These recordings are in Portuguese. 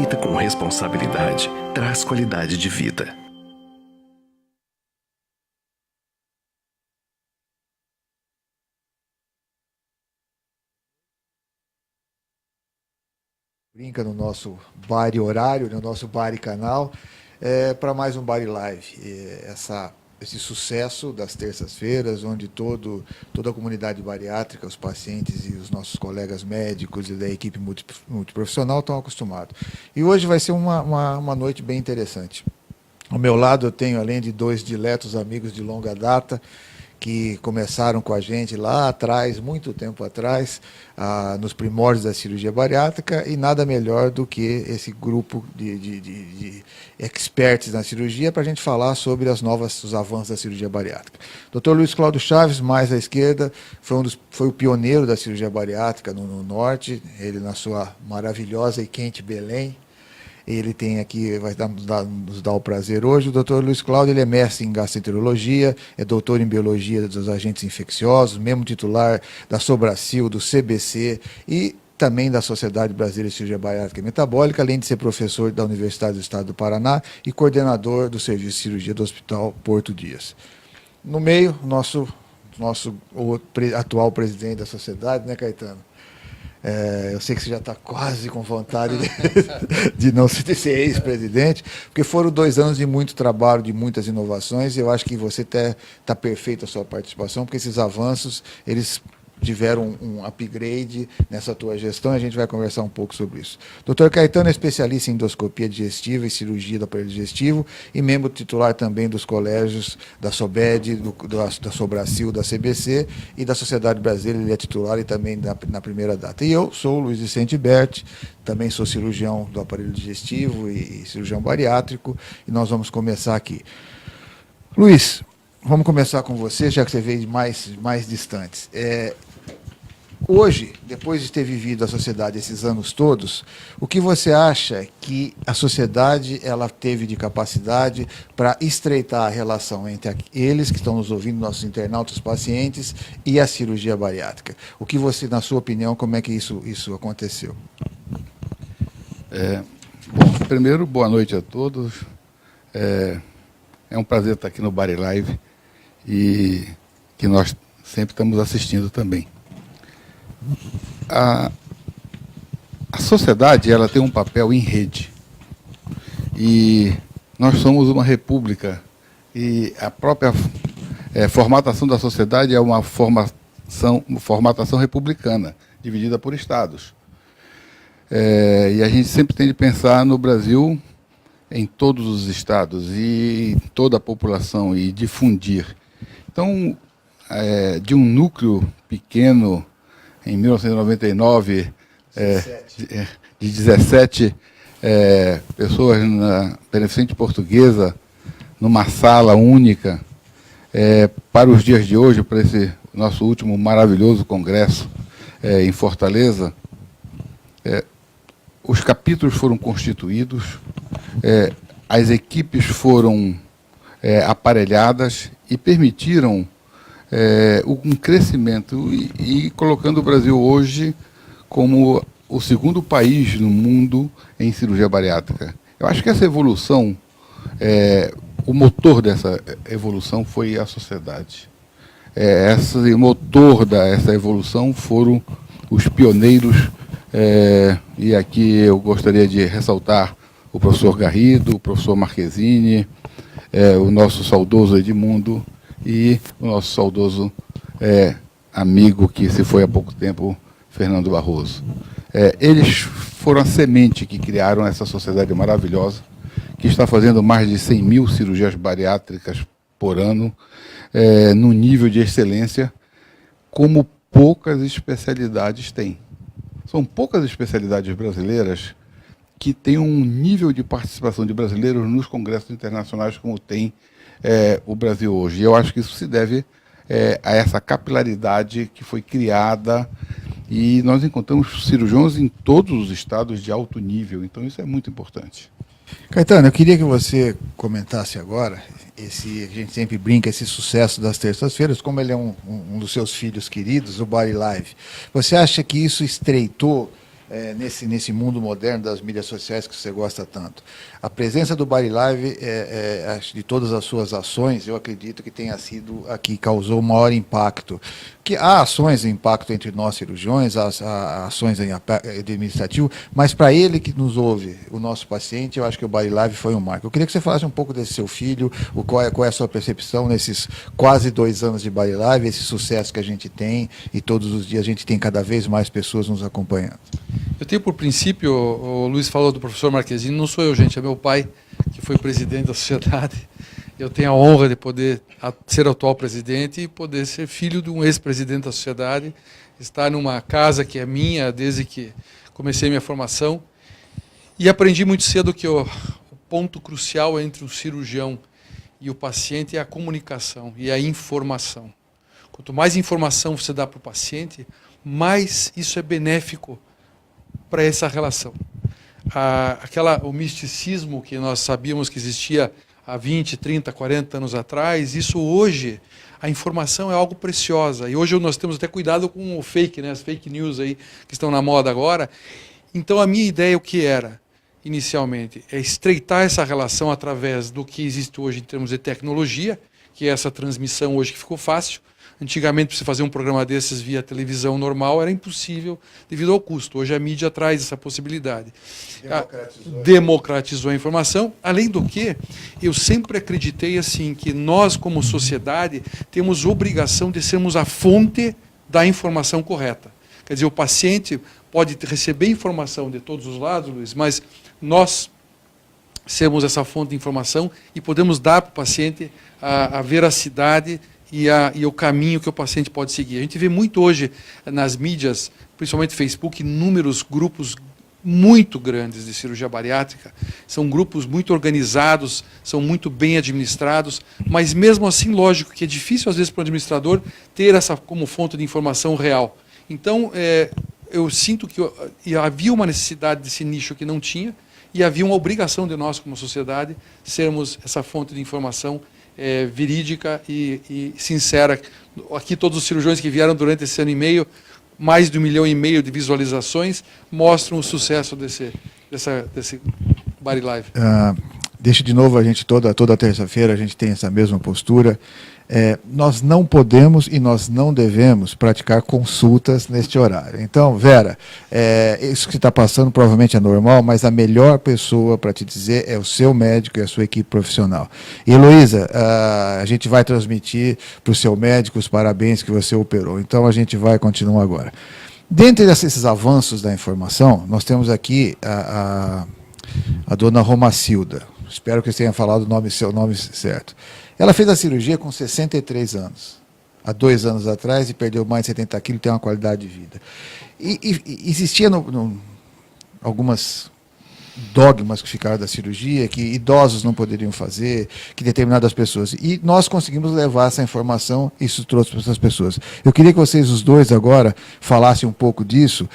feita com responsabilidade, traz qualidade de vida. Brinca no nosso Bari Horário, no nosso Bari Canal, para mais um Bari Live. Esse sucesso das terças-feiras, onde toda a comunidade bariátrica, os pacientes e os nossos colegas médicos e da equipe multiprofissional estão acostumados. E hoje vai ser uma noite bem interessante. Ao meu lado eu tenho, além de dois diletos amigos de longa data, que começaram com a gente lá atrás, muito tempo atrás, nos primórdios da cirurgia bariátrica, e nada melhor do que esse grupo de experts na cirurgia para a gente falar sobre os avanços da cirurgia bariátrica. Dr. Luiz Cláudio Chaves, mais à esquerda, foi o pioneiro da cirurgia bariátrica no norte, ele na sua maravilhosa e quente Belém. Ele tem aqui, vai nos dar o prazer hoje. O doutor Luiz Cláudio, ele é mestre em gastroenterologia, é doutor em biologia dos agentes infecciosos, membro titular da Sobracil, do CBC e também da Sociedade Brasileira de Cirurgia Bariátrica e Metabólica, além de ser professor da Universidade do Estado do Paraná e coordenador do Serviço de Cirurgia do Hospital Porto Dias. No meio, nosso atual presidente da sociedade, né, Caetano? Eu sei que você já está quase com vontade de não ser ex-presidente, porque foram 2 anos de muito trabalho, de muitas inovações, e eu acho que você está perfeito a sua participação, porque esses avanços, eles tiveram um upgrade nessa tua gestão, e a gente vai conversar um pouco sobre isso. Dr. Caetano é especialista em endoscopia digestiva e cirurgia do aparelho digestivo e membro titular também dos colégios da SOBED, da Sobracil, da CBC e da Sociedade Brasileira. Ele é titular e também na primeira data. E eu sou o Luiz Vicente Berti, também sou cirurgião do aparelho digestivo e cirurgião bariátrico, e nós vamos começar aqui. Luiz, vamos começar com você, já que você veio de mais distantes. Hoje, depois de ter vivido a sociedade esses anos todos, o que você acha que a sociedade ela teve de capacidade para estreitar a relação entre eles que estão nos ouvindo, nossos internautas, pacientes, e a cirurgia bariátrica? O que você, na sua opinião, como é que isso aconteceu? Bom, primeiro, boa noite a todos. É um prazer estar aqui no Bari Live e que nós sempre estamos assistindo também. A sociedade ela tem um papel em rede e nós somos uma república e a própria formatação da sociedade é uma formatação republicana, dividida por estados. E a gente sempre tem de pensar no Brasil em todos os estados e toda a população e difundir. Então, de um núcleo pequeno, em 1999, de 17 pessoas na Beneficente Portuguesa, numa sala única, para os dias de hoje, para esse nosso último maravilhoso congresso em Fortaleza, os capítulos foram constituídos, as equipes foram aparelhadas e permitiram um crescimento e colocando o Brasil hoje como o segundo país no mundo em cirurgia bariátrica. Eu acho que essa evolução, o motor dessa evolução foi a sociedade. O motor dessa evolução foram os pioneiros, e aqui eu gostaria de ressaltar o professor Garrido, o professor Marquezine, o nosso saudoso Edmundo, e o nosso saudoso amigo que se foi há pouco tempo, Fernando Barroso. Eles foram a semente que criaram essa sociedade maravilhosa, que está fazendo mais de 100 mil cirurgias bariátricas por ano, num nível de excelência, como poucas especialidades têm. São poucas especialidades brasileiras que têm um nível de participação de brasileiros nos congressos internacionais como tem o Brasil hoje. E eu acho que isso se deve a essa capilaridade que foi criada, e nós encontramos cirurgiões em todos os estados de alto nível, então isso é muito importante. Caetano, eu queria que você comentasse agora, a gente sempre brinca, esse sucesso das terças-feiras, como ele é um dos seus filhos queridos, o Bari Live. Você acha que isso estreitou nesse mundo moderno das mídias sociais que você gosta tanto. A presença do Bari Live, acho, de todas as suas ações, eu acredito que tenha sido a que causou o maior impacto. Que há ações de impacto entre nós cirurgiões, há ações em administrativo, mas para ele que nos ouve, o nosso paciente, eu acho que o Bari Live foi um marco. Eu queria que você falasse um pouco desse seu filho, qual é a sua percepção nesses quase 2 anos de Bari Live, esse sucesso que a gente tem, e todos os dias a gente tem cada vez mais pessoas nos acompanhando. Eu tenho por princípio, o Luiz falou do professor Marquezine, não sou eu, gente, é meu pai, que foi presidente da sociedade. Eu tenho a honra de poder ser atual presidente e poder ser filho de um ex-presidente da sociedade, estar numa casa que é minha desde que comecei minha formação. E aprendi muito cedo que o ponto crucial entre o cirurgião e o paciente é a comunicação e a informação. Quanto mais informação você dá para o paciente, mais isso é benéfico para essa relação. O misticismo que nós sabíamos que existia há 20, 30, 40 anos atrás, isso hoje, a informação é algo preciosa. E hoje nós temos até cuidado com o fake, né, as fake news aí que estão na moda agora. Então a minha ideia, o que era, inicialmente, é estreitar essa relação através do que existe hoje em termos de tecnologia, que é essa transmissão hoje que ficou fácil. Antigamente, para você fazer um programa desses via televisão normal, era impossível devido ao custo. Hoje a mídia traz essa possibilidade. Democratizou a informação. Além do que, eu sempre acreditei assim que nós, como sociedade, temos obrigação de sermos a fonte da informação correta. Quer dizer, o paciente pode receber informação de todos os lados, Luiz, mas nós sermos essa fonte de informação e podemos dar para o paciente a veracidade e o caminho que o paciente pode seguir. A gente vê muito hoje nas mídias, principalmente Facebook, inúmeros grupos muito grandes de cirurgia bariátrica. São grupos muito organizados, são muito bem administrados, mas mesmo assim, lógico que é difícil às vezes para o administrador ter essa como fonte de informação real. Então, eu sinto que havia uma necessidade desse nicho que não tinha, e havia uma obrigação de nós, como sociedade, sermos essa fonte de informação verídica e sincera. Aqui todos os cirurgiões que vieram durante esse ano e meio, mais de 1,5 milhão de visualizações, mostram o sucesso desse Bari Live. Deixa de novo, a gente toda terça-feira a gente tem essa mesma postura. Nós não podemos e nós não devemos praticar consultas neste horário. Então, Vera, isso que você está passando provavelmente é normal, mas a melhor pessoa para te dizer é o seu médico e a sua equipe profissional. E, Heloísa, a gente vai transmitir para o seu médico os parabéns que você operou. Então, a gente vai continuar agora. Dentre esses avanços da informação, nós temos aqui a dona Romacilda. Espero que você tenha falado seu nome certo. Ela fez a cirurgia com 63 anos, há 2 anos atrás, e perdeu mais de 70 quilos, tem uma qualidade de vida. E existia algumas dogmas que ficaram da cirurgia, que idosos não poderiam fazer, que determinadas pessoas... E nós conseguimos levar essa informação, isso trouxe para essas pessoas. Eu queria que vocês, os dois, agora, falassem um pouco disso,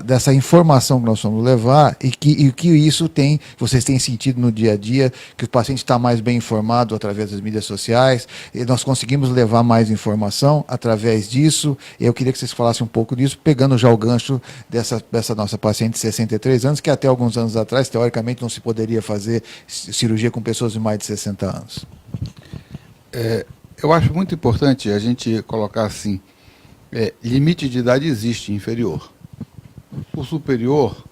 dessa informação que nós vamos levar, e que isso vocês têm sentido no dia a dia, que o paciente está mais bem informado através das mídias sociais, e nós conseguimos levar mais informação através disso. Eu queria que vocês falassem um pouco disso, pegando já o gancho dessa nossa paciente de 63 anos, que até alguns anos atrás, teoricamente, não se poderia fazer cirurgia com pessoas de mais de 60 anos. Eu acho muito importante a gente colocar assim, limite de idade existe, inferior. O superior,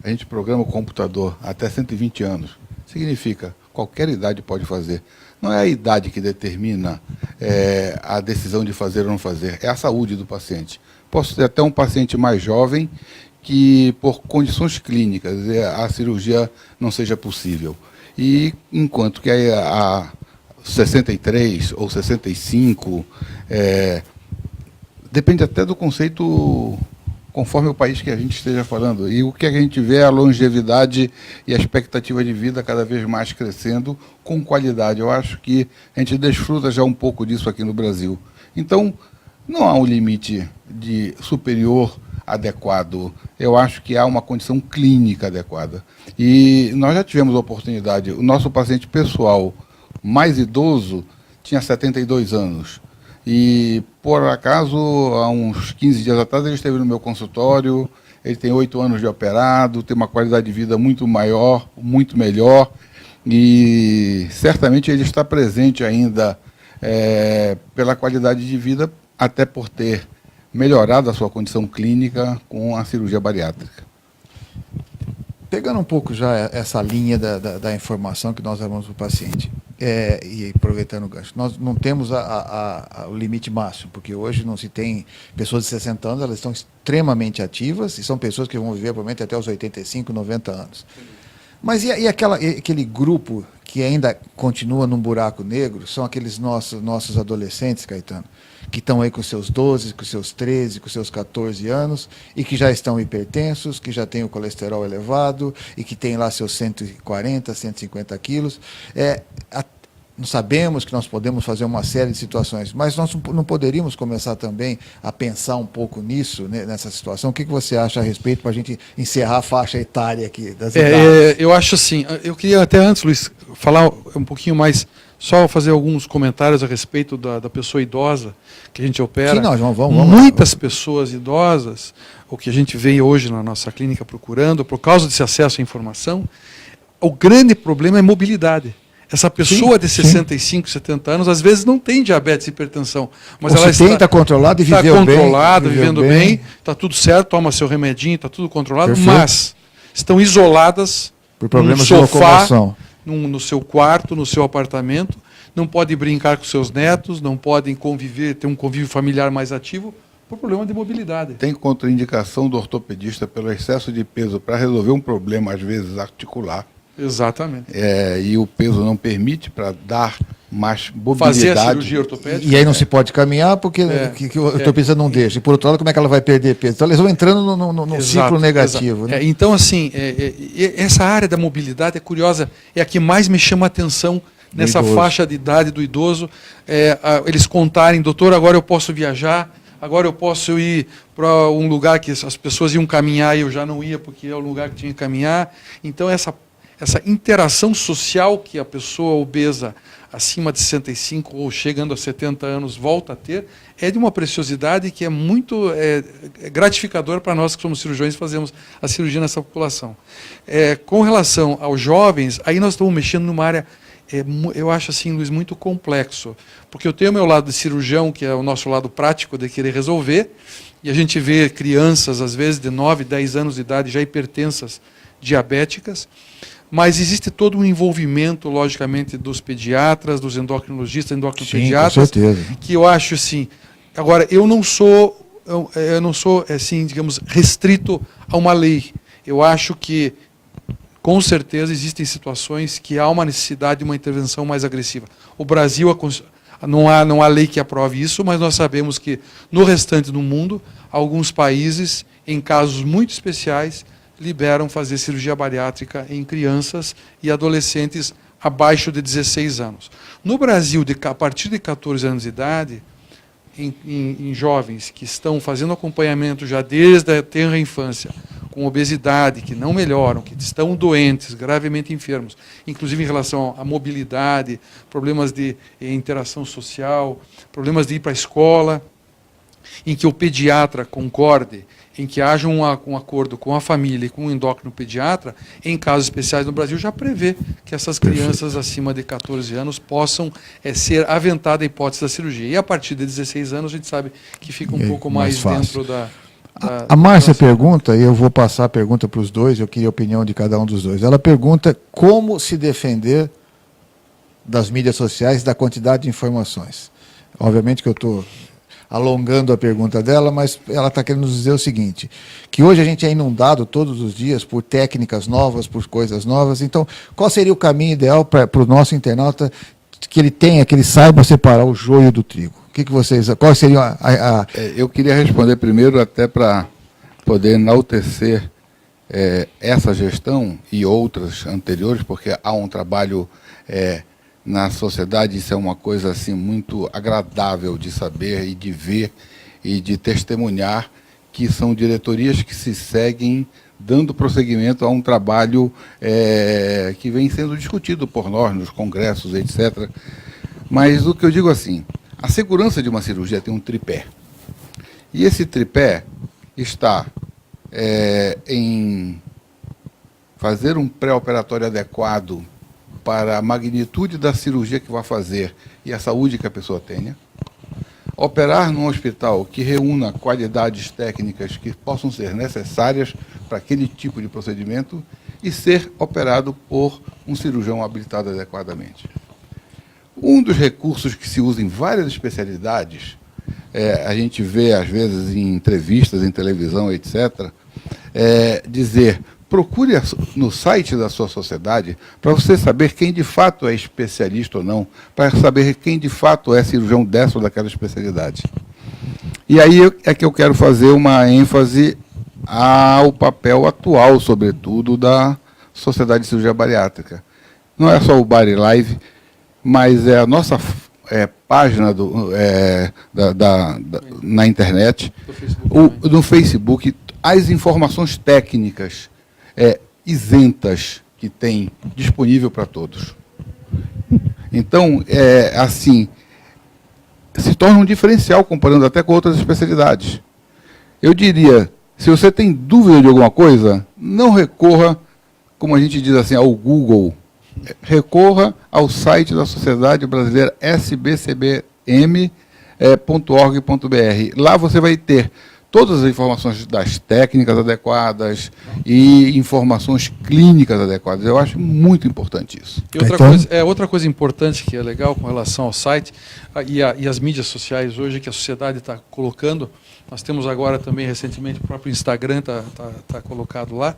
a gente programa o computador até 120 anos. Significa, qualquer idade pode fazer. Não é a idade que determina a decisão de fazer ou não fazer, é a saúde do paciente. Posso ter até um paciente mais jovem que, por condições clínicas, a cirurgia não seja possível. E enquanto que a 63 ou 65, depende até do conceito conforme o país que a gente esteja falando. E o que a gente vê é a longevidade e a expectativa de vida cada vez mais crescendo com qualidade. Eu acho que a gente desfruta já um pouco disso aqui no Brasil. Então, não há um limite de superior adequado. Eu acho que há uma condição clínica adequada. E nós já tivemos a oportunidade, o nosso paciente pessoal mais idoso tinha 72 anos. E, por acaso, há uns 15 dias atrás, ele esteve no meu consultório. Ele tem 8 anos de operado, tem uma qualidade de vida muito maior, muito melhor, e certamente ele está presente ainda pela qualidade de vida, até por ter melhorado a sua condição clínica com a cirurgia bariátrica. Pegando um pouco já essa linha da informação que nós damos para o paciente, e aproveitando o gancho, nós não temos o limite máximo, porque hoje não se tem pessoas de 60 anos, elas estão extremamente ativas, e são pessoas que vão viver provavelmente até os 85, 90 anos. Mas e aquele grupo que ainda continua num buraco negro, são aqueles nossos adolescentes, Caetano, que estão aí com seus 12, com seus 13, com seus 14 anos, e que já estão hipertensos, que já têm o colesterol elevado, e que têm lá seus 140, 150 quilos. Nós sabemos que nós podemos fazer uma série de situações, mas nós não poderíamos começar também a pensar um pouco nisso, né, nessa situação? O que você acha a respeito, para a gente encerrar a faixa etária aqui das idades? Eu acho assim, eu queria até antes, Luiz, falar um pouquinho mais, só fazer alguns comentários a respeito da pessoa idosa que a gente opera. Sim, nós vamos Muitas pessoas idosas, o que a gente vê hoje na nossa clínica procurando, por causa desse acesso à informação, o grande problema é mobilidade. Essa pessoa de 65, 70 anos, às vezes não tem diabetes e hipertensão, mas ela está controlada e viveu bem. Está controlada, vivendo bem, está tudo certo, toma seu remedinho, está tudo controlado, perfeito, mas estão isoladas por problemas no de sofá, locomoção, no seu quarto, no seu apartamento, não podem brincar com seus netos, não podem conviver, ter um convívio familiar mais ativo, por problema de mobilidade. Tem contraindicação do ortopedista pelo excesso de peso para resolver um problema, às vezes, articular. Exatamente. E o peso não permite para dar mais mobilidade. Fazer a cirurgia ortopédica. E aí não se pode caminhar porque o ortopedista não deixa. E por outro lado, como é que ela vai perder peso? Então eles vão entrando num ciclo negativo. Né? Então, assim, essa área da mobilidade é curiosa, é a que mais me chama a atenção nessa faixa de idade do idoso. Eles contarem, doutor, agora eu posso viajar, agora eu posso ir para um lugar que as pessoas iam caminhar e eu já não ia porque é o lugar que tinha que caminhar. Então, essa interação social que a pessoa obesa acima de 65 ou chegando a 70 anos volta a ter, é de uma preciosidade que é muito gratificadora para nós que somos cirurgiões e fazemos a cirurgia nessa população. Com relação aos jovens, aí nós estamos mexendo numa área, eu acho assim, Luiz, muito complexo, porque eu tenho o meu lado de cirurgião, que é o nosso lado prático de querer resolver, e a gente vê crianças, às vezes, de 9, 10 anos de idade, já hipertensas, diabéticas, mas existe todo um envolvimento, logicamente, dos pediatras, dos endocrinologistas, endocrinopediatras, com certeza, que eu acho assim. Agora, eu não sou assim, digamos, restrito a uma lei. Eu acho que, com certeza, existem situações que há uma necessidade de uma intervenção mais agressiva. O Brasil, não há lei que aprove isso, mas nós sabemos que, no restante do mundo, alguns países, em casos muito especiais, liberam fazer cirurgia bariátrica em crianças e adolescentes abaixo de 16 anos. No Brasil, a partir de 14 anos de idade, em jovens que estão fazendo acompanhamento já desde a tenra infância, com obesidade, que não melhoram, que estão doentes, gravemente enfermos, inclusive em relação à mobilidade, problemas de interação social, problemas de ir para a escola, em que o pediatra concorde, em que haja um acordo com a família e com o endocrinopediatra, em casos especiais no Brasil, já prevê que essas crianças acima de 14 anos possam ser aventada a hipótese da cirurgia. E a partir de 16 anos a gente sabe que fica um pouco mais dentro da... A Márcia pergunta, e eu vou passar a pergunta para os dois, eu queria a opinião de cada um dos dois. Ela pergunta como se defender das mídias sociais, da quantidade de informações. Obviamente que eu estou alongando a pergunta dela, mas ela está querendo nos dizer o seguinte, que hoje a gente é inundado todos os dias por técnicas novas, por coisas novas, então qual seria o caminho ideal para o nosso internauta que ele saiba separar o joio do trigo? O que vocês, qual seria Eu queria responder primeiro até para poder enaltecer essa gestão e outras anteriores, porque há um trabalho na sociedade, isso é uma coisa assim muito agradável de saber e de ver e de testemunhar, que são diretorias que se seguem dando prosseguimento a um trabalho que vem sendo discutido por nós nos congressos, etc. Mas o que eu digo assim, A segurança de uma cirurgia tem um tripé. E esse tripé está em fazer um pré-operatório adequado para a magnitude da cirurgia que vai fazer e a saúde que a pessoa tenha. Operar num hospital que reúna qualidades técnicas que possam ser necessárias para aquele tipo de procedimento e ser operado por um cirurgião habilitado adequadamente. Um dos recursos que se usa em várias especialidades, a gente vê às vezes em entrevistas, em televisão, etc., dizer: procure no site da sua sociedade para você saber quem de fato é especialista ou não, para saber quem de fato é cirurgião dessa ou daquela especialidade. E aí é que eu quero fazer uma ênfase ao papel atual, sobretudo, da Sociedade de Cirurgia Bariátrica. Não é só o Bari Live, mas é a nossa página na internet, no Facebook, as informações técnicas isentas que tem disponível para todos. Então, assim, se torna um diferencial comparando até com outras especialidades. Eu diria, se você tem dúvida de alguma coisa, não recorra, como a gente diz assim, ao Google. Recorra ao site da Sociedade Brasileira sbcbm.org.br. Lá você vai ter todas as informações das técnicas adequadas e informações clínicas adequadas. Eu acho muito importante isso. E outra coisa importante que é legal com relação ao site e as mídias sociais hoje que a sociedade está colocando, nós temos agora também recentemente o próprio Instagram está colocado lá,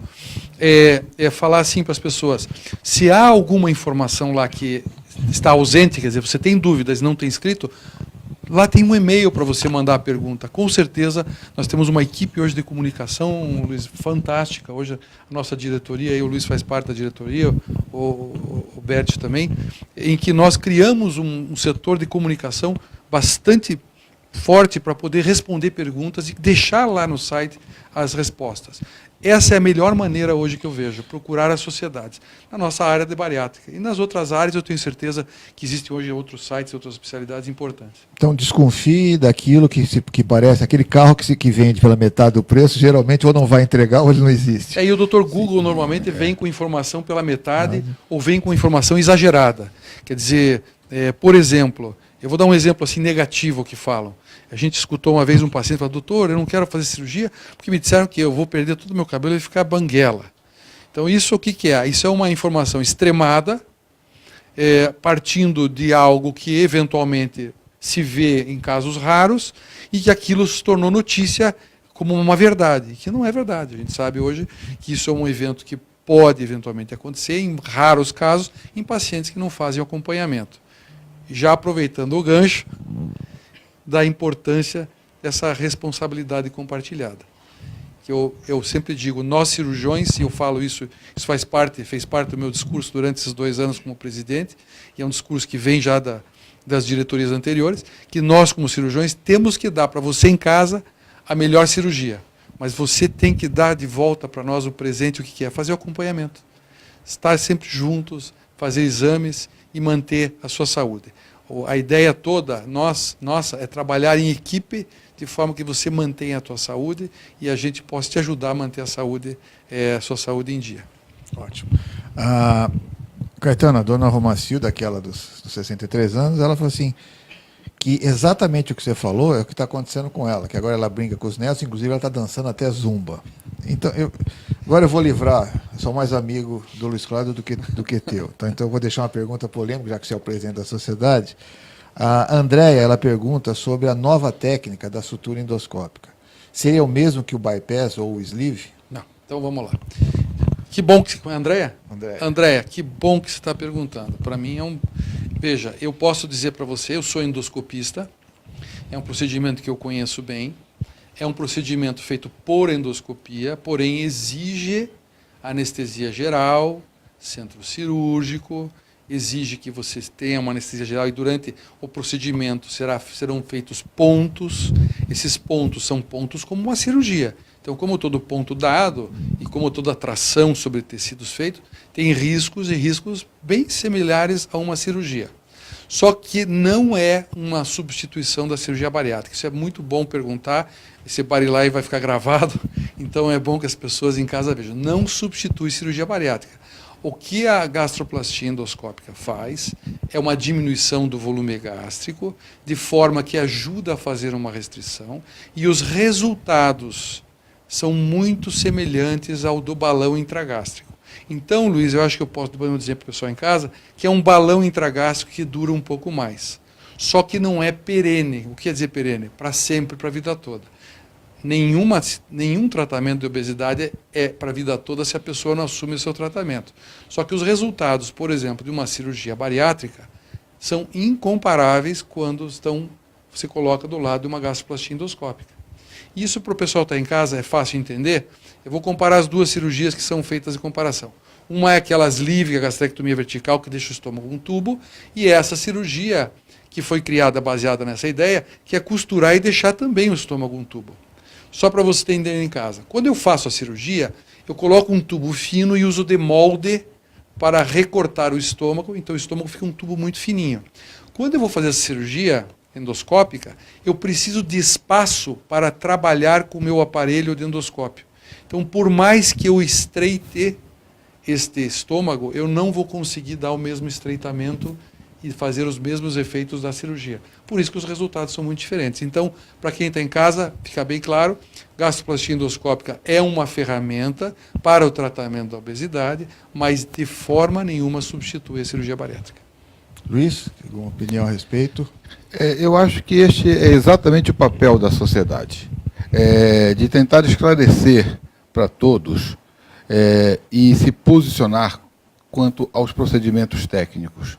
falar assim para as pessoas: se há alguma informação lá que está ausente, quer dizer, você tem dúvidas e não tem escrito, lá tem um e-mail para você mandar a pergunta. Com certeza, nós temos uma equipe hoje de comunicação, Luiz, fantástica. Hoje a nossa diretoria, e o Luiz faz parte da diretoria, o Bert também, em que nós criamos um setor de comunicação bastante forte para poder responder perguntas e deixar lá no site as respostas. Essa é a melhor maneira hoje que eu vejo, procurar as sociedades, na nossa área de bariátrica. E nas outras áreas eu tenho certeza que existem hoje outros sites, outras especialidades importantes. Então desconfie daquilo que parece, aquele carro que vende pela metade do preço, geralmente ou não vai entregar ou ele não existe. E o Dr. Google normalmente vem com informação pela metade ou vem com informação exagerada. Quer dizer, por exemplo, eu vou dar um exemplo assim negativo que falam. A gente escutou uma vez um paciente falar: doutor, eu não quero fazer cirurgia porque me disseram que eu vou perder todo o meu cabelo e ficar banguela. Então isso o que é? Isso é uma informação extremada, partindo de algo que eventualmente se vê em casos raros e que aquilo se tornou notícia como uma verdade, que não é verdade. A gente sabe hoje que isso é um evento que pode eventualmente acontecer, em raros casos, em pacientes que não fazem acompanhamento. Já aproveitando o gancho da importância dessa responsabilidade compartilhada. Que eu sempre digo, nós cirurgiões, e eu falo isso fez parte do meu discurso durante esses 2 anos como presidente, e é um discurso que vem já das diretorias anteriores, que nós como cirurgiões temos que dar para você em casa a melhor cirurgia, mas você tem que dar de volta para nós o presente, o que é fazer o acompanhamento. Estar sempre juntos, fazer exames e manter a sua saúde. A ideia toda nossa é trabalhar em equipe de forma que você mantenha a tua saúde e a gente possa te ajudar a manter a sua saúde em dia. Ótimo. Caetano, a dona Romacilda, aquela dos 63 anos, ela falou assim, que exatamente o que você falou é o que está acontecendo com ela, que agora ela brinca com os netos, inclusive ela está dançando até zumba. Então, agora eu vou livrar, sou mais amigo do Luiz Cláudio do que teu. Tá? Então eu vou deixar uma pergunta polêmica, já que você é o presidente da sociedade. A Andréia, ela pergunta sobre a nova técnica da sutura endoscópica. Seria o mesmo que o bypass ou o sleeve? Não, então vamos lá. Que bom que... Andréia? Andréia, que bom que você está perguntando. Para mim é um... Veja, eu posso dizer para você, eu sou endoscopista, é um procedimento que eu conheço bem, é um procedimento feito por endoscopia, porém exige anestesia geral, centro cirúrgico, exige que você tenha uma anestesia geral e durante o procedimento serão feitos pontos. Esses pontos são pontos como uma cirurgia. Então, como todo ponto dado e como toda tração sobre tecidos feito, tem riscos e riscos bem similares a uma cirurgia. Só que não é uma substituição da cirurgia bariátrica. Isso é muito bom perguntar. Esse Body Live vai ficar gravado, então é bom que as pessoas em casa vejam. Não substitui cirurgia bariátrica. O que a gastroplastia endoscópica faz é uma diminuição do volume gástrico, de forma que ajuda a fazer uma restrição, e os resultados são muito semelhantes ao do balão intragástrico. Então, Luiz, eu acho que eu posso dizer para o pessoal em casa que é um balão intragástrico que dura um pouco mais. Só que não é perene. O que quer dizer perene? Para sempre, para a vida toda. Nenhum tratamento de obesidade é para a vida toda se a pessoa não assume o seu tratamento. Só que os resultados, por exemplo, de uma cirurgia bariátrica são incomparáveis quando você coloca do lado de uma gastroplastia endoscópica. Isso para o pessoal que está em casa é fácil de entender. Eu vou comparar as duas cirurgias que são feitas em comparação. Uma é aquela sleeve, a gastrectomia vertical, que deixa o estômago um tubo, e essa cirurgia que foi criada baseada nessa ideia, que é costurar e deixar também o estômago um tubo. Só para você entender em casa. Quando eu faço a cirurgia, eu coloco um tubo fino e uso de molde para recortar o estômago, então o estômago fica um tubo muito fininho. Quando eu vou fazer essa cirurgia endoscópica, eu preciso de espaço para trabalhar com o meu aparelho de endoscópio. Então, por mais que eu estreite este estômago, eu não vou conseguir dar o mesmo estreitamento e fazer os mesmos efeitos da cirurgia. Por isso que os resultados são muito diferentes. Então, para quem está em casa, fica bem claro, gastroplastia endoscópica é uma ferramenta para o tratamento da obesidade, mas de forma nenhuma substitui a cirurgia bariátrica. Luiz, alguma opinião a respeito? Eu acho que este é exatamente o papel da sociedade, de tentar esclarecer para todos e se posicionar quanto aos procedimentos técnicos.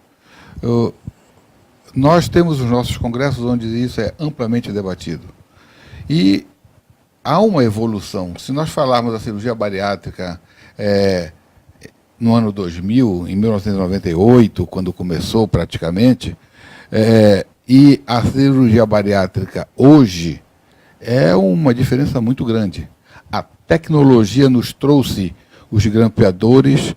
Nós temos os nossos congressos onde isso é amplamente debatido. E há uma evolução. Se nós falarmos da cirurgia bariátrica no ano 2000, em 1998, quando começou praticamente, e a cirurgia bariátrica hoje, é uma diferença muito grande. A tecnologia nos trouxe os grampeadores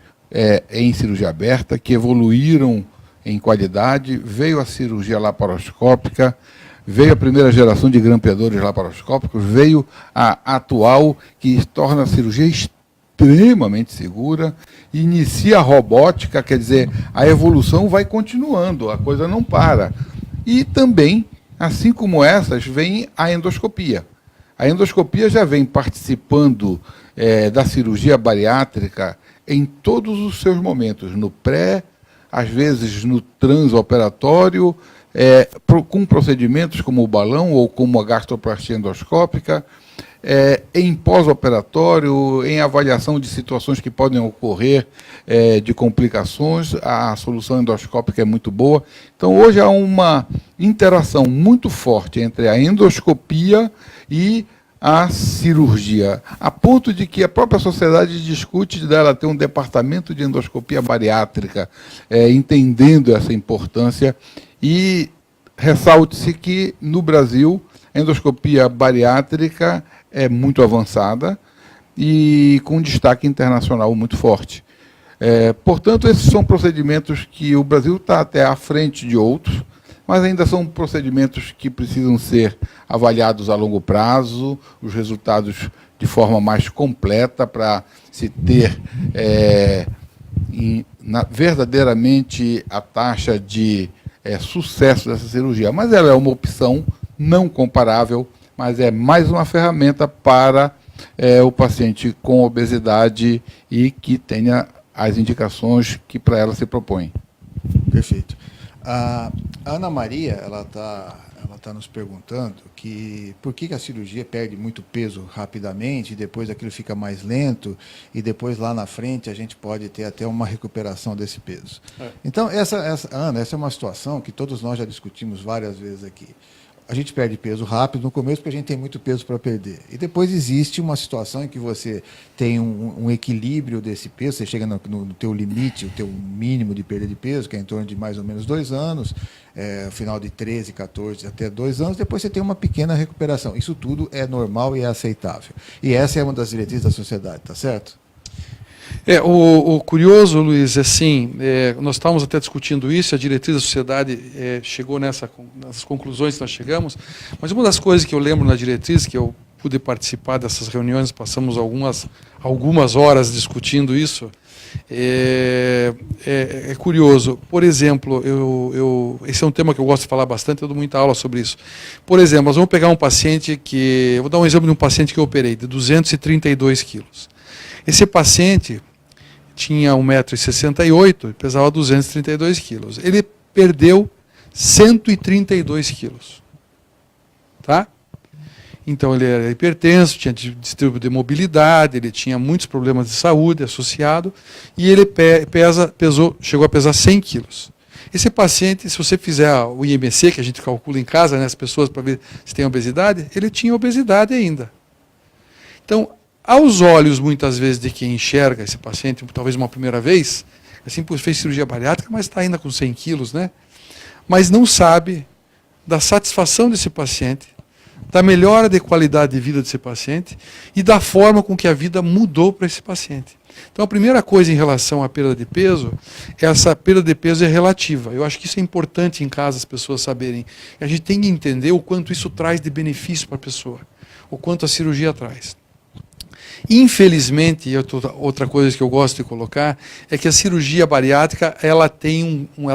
em cirurgia aberta, que evoluíram em qualidade, veio a cirurgia laparoscópica, veio a primeira geração de grampeadores laparoscópicos, veio a atual, que torna a cirurgia extremamente segura, inicia a robótica, quer dizer, a evolução vai continuando, a coisa não para. E também, assim como essas, vem a endoscopia. A endoscopia já vem participando da cirurgia bariátrica em todos os seus momentos, no pré, às vezes no transoperatório, com procedimentos como o balão ou como a gastroplastia endoscópica, em pós-operatório, em avaliação de situações que podem ocorrer de complicações, a solução endoscópica é muito boa. Então, hoje há uma interação muito forte entre a endoscopia e a cirurgia, a ponto de que a própria sociedade discute dela ter um departamento de endoscopia bariátrica, entendendo essa importância, e ressalte-se que, no Brasil, a endoscopia bariátrica é muito avançada e com um destaque internacional muito forte. Portanto, esses são procedimentos que o Brasil está até à frente de outros, mas ainda são procedimentos que precisam ser avaliados a longo prazo, os resultados de forma mais completa, para se ter verdadeiramente a taxa de sucesso dessa cirurgia. Mas ela é uma opção não comparável, mas é mais uma ferramenta para o paciente com obesidade e que tenha as indicações que para ela se propõe. Perfeito. A Ana Maria, ela tá nos perguntando por que a cirurgia perde muito peso rapidamente, e depois aquilo fica mais lento, e depois lá na frente a gente pode ter até uma recuperação desse peso. Então, Ana, essa é uma situação que todos nós já discutimos várias vezes aqui. A gente perde peso rápido no começo porque a gente tem muito peso para perder. E depois existe uma situação em que você tem um equilíbrio desse peso, você chega no teu limite, o teu mínimo de perda de peso, que é em torno de mais ou menos 2 anos, final de 13, 14 até 2 anos, depois você tem uma pequena recuperação. Isso tudo é normal e é aceitável. E essa é uma das diretrizes da sociedade, tá certo? O curioso, Luiz, assim, nós estávamos até discutindo isso, a diretriz da sociedade chegou nessas conclusões que nós chegamos, mas uma das coisas que eu lembro na diretriz, que eu pude participar dessas reuniões, passamos algumas horas discutindo isso, é curioso. Por exemplo, esse é um tema que eu gosto de falar bastante, eu dou muita aula sobre isso. Por exemplo, nós vamos pegar um paciente eu vou dar um exemplo de um paciente que eu operei, de 232 quilos. Esse paciente tinha 1,68 m e pesava 232 quilos. Ele perdeu 132 quilos. Tá? Então ele era hipertenso, tinha distúrbio de mobilidade, ele tinha muitos problemas de saúde associado e ele chegou a pesar 100 quilos. Esse paciente, se você fizer o IMC, que a gente calcula em casa, né, as pessoas para ver se tem obesidade, ele tinha obesidade ainda. Então, aos olhos, muitas vezes, de quem enxerga esse paciente, talvez uma primeira vez, assim, fez cirurgia bariátrica, mas está ainda com 100 quilos, né? Mas não sabe da satisfação desse paciente, da melhora de qualidade de vida desse paciente e da forma com que a vida mudou para esse paciente. Então, a primeira coisa em relação à perda de peso, essa perda de peso é relativa. Eu acho que isso é importante em casa as pessoas saberem. A gente tem que entender o quanto isso traz de benefício para a pessoa, o quanto a cirurgia traz. Infelizmente, outra coisa que eu gosto de colocar é que a cirurgia bariátrica ela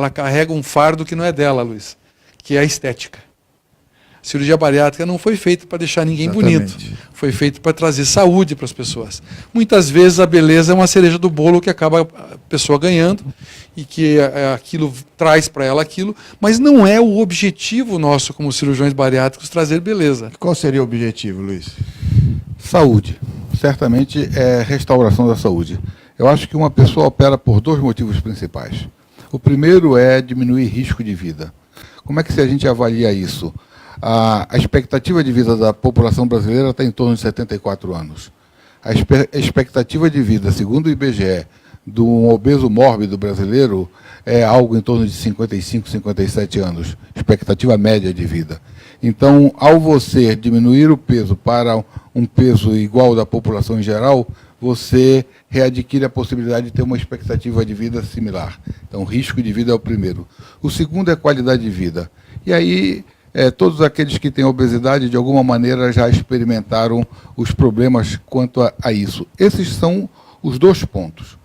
carrega um fardo que não é dela, Luiz, que é a estética. A cirurgia bariátrica não foi feita para deixar ninguém bonito, foi feita para trazer saúde para as pessoas. Muitas vezes a beleza é uma cereja do bolo que acaba a pessoa ganhando e que aquilo traz para ela aquilo, mas não é o objetivo nosso como cirurgiões bariátricos trazer beleza. Qual seria o objetivo, Luiz? Saúde. Certamente é restauração da saúde. Eu acho que uma pessoa opera por dois motivos principais. O primeiro é diminuir risco de vida. Como é que a gente avalia isso? A expectativa de vida da população brasileira está em torno de 74 anos. A expectativa de vida, segundo o IBGE, de um obeso mórbido brasileiro é algo em torno de 55, 57 anos, expectativa média de vida. Então, ao você diminuir o peso para um peso igual ao da população em geral, você readquire a possibilidade de ter uma expectativa de vida similar. Então, risco de vida é o primeiro. O segundo é qualidade de vida. E aí, todos aqueles que têm obesidade, de alguma maneira, já experimentaram os problemas quanto a isso. Esses são os dois pontos.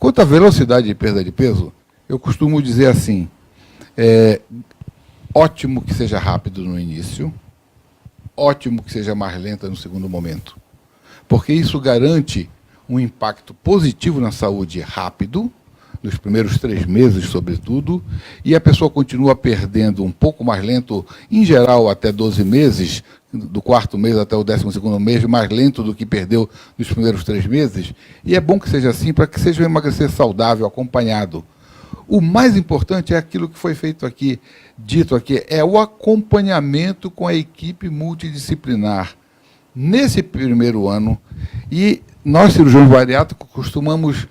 Quanto à velocidade de perda de peso, eu costumo dizer assim, ótimo que seja rápido no início, ótimo que seja mais lenta no segundo momento, porque isso garante um impacto positivo na saúde rápido, nos primeiros 3 meses, sobretudo, e a pessoa continua perdendo um pouco mais lento, em geral até 12 meses, do 4º mês até o 12º mês, mais lento do que perdeu nos primeiros 3 meses, e é bom que seja assim, para que seja um emagrecer saudável, acompanhado. O mais importante é aquilo que foi feito aqui, dito aqui, é o acompanhamento com a equipe multidisciplinar. Nesse primeiro ano, e nós, cirurgiões bariátricos, costumamos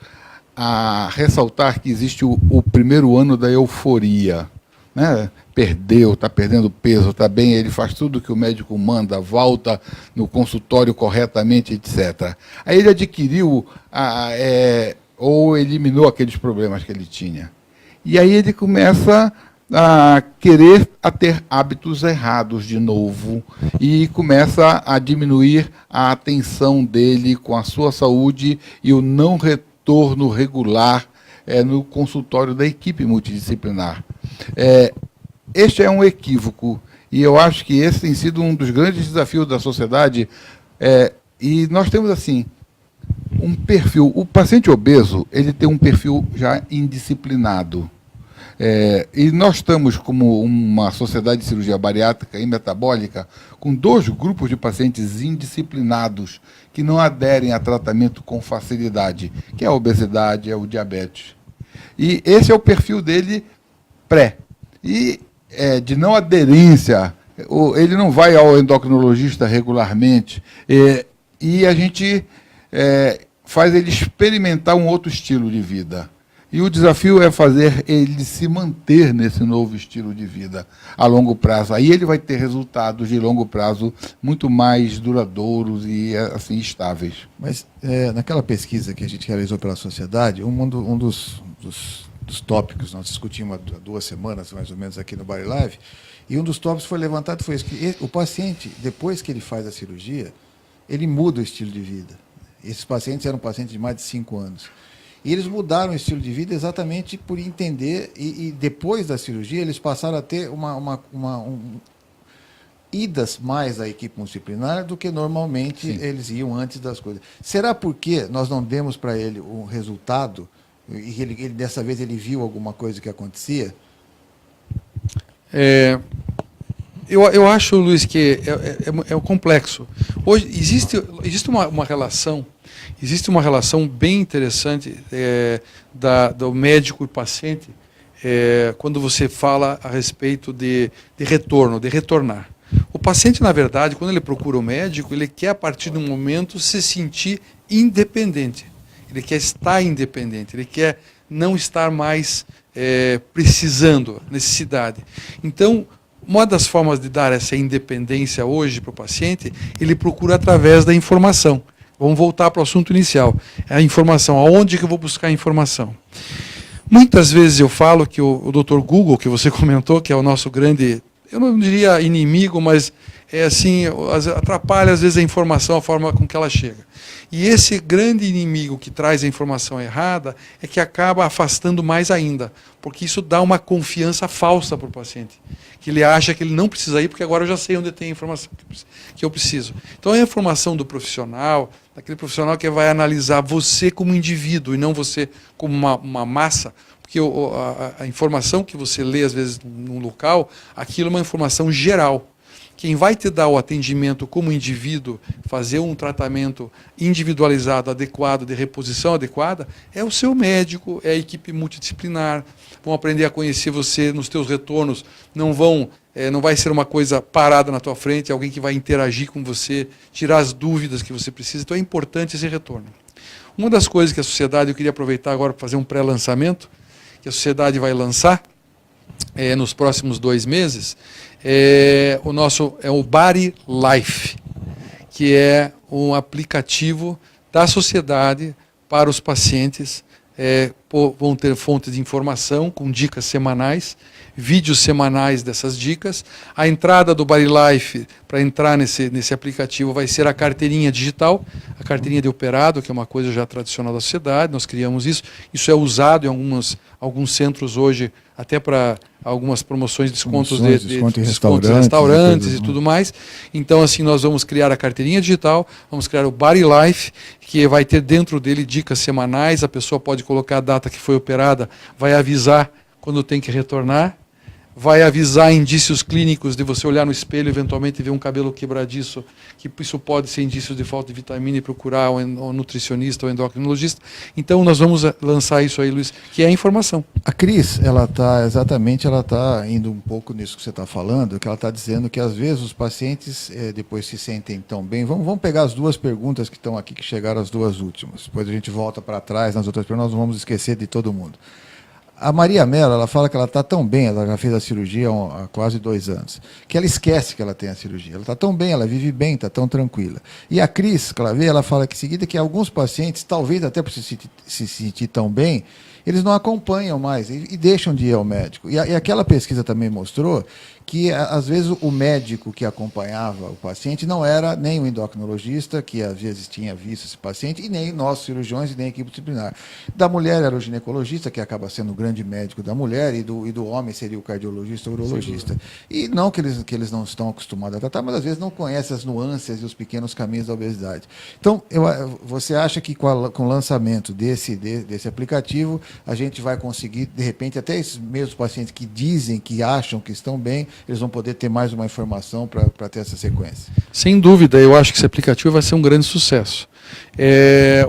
ressaltar que existe o primeiro ano da euforia. Né? Perdeu, está perdendo peso, está bem, ele faz tudo o que o médico manda, volta no consultório corretamente, etc. Aí ele adquiriu ou eliminou aqueles problemas que ele tinha. E aí ele começa a querer ter hábitos errados de novo e começa a diminuir a atenção dele com a sua saúde e o não retorno regular no consultório da equipe multidisciplinar. Este é um equívoco e eu acho que esse tem sido um dos grandes desafios da sociedade e nós temos assim um perfil, o paciente obeso ele tem um perfil já indisciplinado. E nós estamos, como uma sociedade de cirurgia bariátrica e metabólica, com 2 grupos de pacientes indisciplinados que não aderem a tratamento com facilidade, que é a obesidade, é o diabetes. E esse é o perfil dele pré. E de não aderência, ele não vai ao endocrinologista regularmente, e a gente faz ele experimentar um outro estilo de vida. E o desafio é fazer ele se manter nesse novo estilo de vida a longo prazo. Aí ele vai ter resultados de longo prazo muito mais duradouros e assim estáveis. Mas naquela pesquisa que a gente realizou pela sociedade, um dos tópicos, nós discutimos há 2 semanas, mais ou menos, aqui no Body Live, e um dos tópicos foi levantado foi que o paciente, depois que ele faz a cirurgia, ele muda o estilo de vida. Esses pacientes eram pacientes de mais de 5 anos. E eles mudaram o estilo de vida exatamente por entender, e depois da cirurgia eles passaram a ter idas mais à equipe multidisciplinar do que normalmente eles iam antes das coisas. Será porque nós não demos para ele um resultado, e ele dessa vez ele viu alguma coisa que acontecia? Eu acho, Luiz, que é complexo. Hoje existe uma relação. Existe uma relação bem interessante do médico e paciente quando você fala a respeito de retorno, de retornar. O paciente, na verdade, quando ele procura o médico, ele quer, a partir de um momento, se sentir independente. Ele quer estar independente, ele quer não estar mais precisando, necessidade. Então, uma das formas de dar essa independência hoje para o paciente, ele procura através da informação. Vamos voltar para o assunto inicial. A informação. Aonde que eu vou buscar a informação? Muitas vezes eu falo que o Dr. Google, que você comentou, que é o nosso grande, eu não diria inimigo, mas atrapalha às vezes a informação, a forma com que ela chega. E esse grande inimigo que traz a informação errada é que acaba afastando mais ainda, porque isso dá uma confiança falsa para o paciente, que ele acha que ele não precisa ir, porque agora eu já sei onde tem a informação que eu preciso. Então a informação do profissional, daquele profissional que vai analisar você como indivíduo e não você como uma massa, porque a informação que você lê às vezes num local, aquilo é uma informação geral. Quem vai te dar o atendimento como indivíduo, fazer um tratamento individualizado, adequado, de reposição adequada, é o seu médico, é a equipe multidisciplinar. Vão aprender a conhecer você nos teus retornos. Não vai ser uma coisa parada na tua frente, é alguém que vai interagir com você, tirar as dúvidas que você precisa. Então é importante esse retorno. Uma das coisas que a sociedade, eu queria aproveitar agora para fazer um pré-lançamento, que a sociedade vai lançar nos próximos 2 meses, o Body Life, que é um aplicativo da sociedade para os pacientes. Vão ter fontes de informação com dicas semanais, vídeos semanais dessas dicas. A entrada do Body Life, para entrar nesse aplicativo, vai ser a carteirinha digital, a carteirinha de operado, que é uma coisa já tradicional da sociedade, nós criamos isso. Isso é usado em alguns centros hoje, até para algumas promoções, descontos de restaurantes e tudo mais. Então, assim, nós vamos criar a carteirinha digital, vamos criar o Body Life, que vai ter dentro dele dicas semanais, a pessoa pode colocar a data que foi operada, vai avisar quando tem que retornar, vai avisar indícios clínicos de você olhar no espelho, eventualmente ver um cabelo quebradiço, que isso pode ser indício de falta de vitamina e procurar um nutricionista ou endocrinologista. Então nós vamos lançar isso aí, Luiz, que é a informação. A Cris, ela está indo um pouco nisso que você está falando, que ela está dizendo que às vezes os pacientes depois se sentem tão bem. Vamos pegar as 2 perguntas que estão aqui, que chegaram as 2 últimas. Depois a gente volta para trás nas outras perguntas, nós não vamos esquecer de todo mundo. A Maria Mello, ela fala que ela está tão bem, ela já fez a cirurgia há quase 2 anos, que ela esquece que ela tem a cirurgia. Ela está tão bem, ela vive bem, está tão tranquila. E a Cris Clavé, ela fala que em seguida que alguns pacientes, talvez até por se sentir tão bem, eles não acompanham mais e deixam de ir ao médico. E aquela pesquisa também mostrou que, às vezes, o médico que acompanhava o paciente não era nem o endocrinologista, que às vezes tinha visto esse paciente, e nem nós, cirurgiões, e nem a equipe disciplinar. Da mulher era o ginecologista, que acaba sendo o grande médico da mulher, e do homem seria o cardiologista ou urologista. E não que eles não estão acostumados a tratar, mas às vezes não conhecem as nuances e os pequenos caminhos da obesidade. Então, você acha que com o lançamento desse aplicativo, a gente vai conseguir, de repente, até esses mesmos pacientes que dizem, que acham que estão bem, eles vão poder ter mais uma informação para ter essa sequência? Sem dúvida, eu acho que esse aplicativo vai ser um grande sucesso.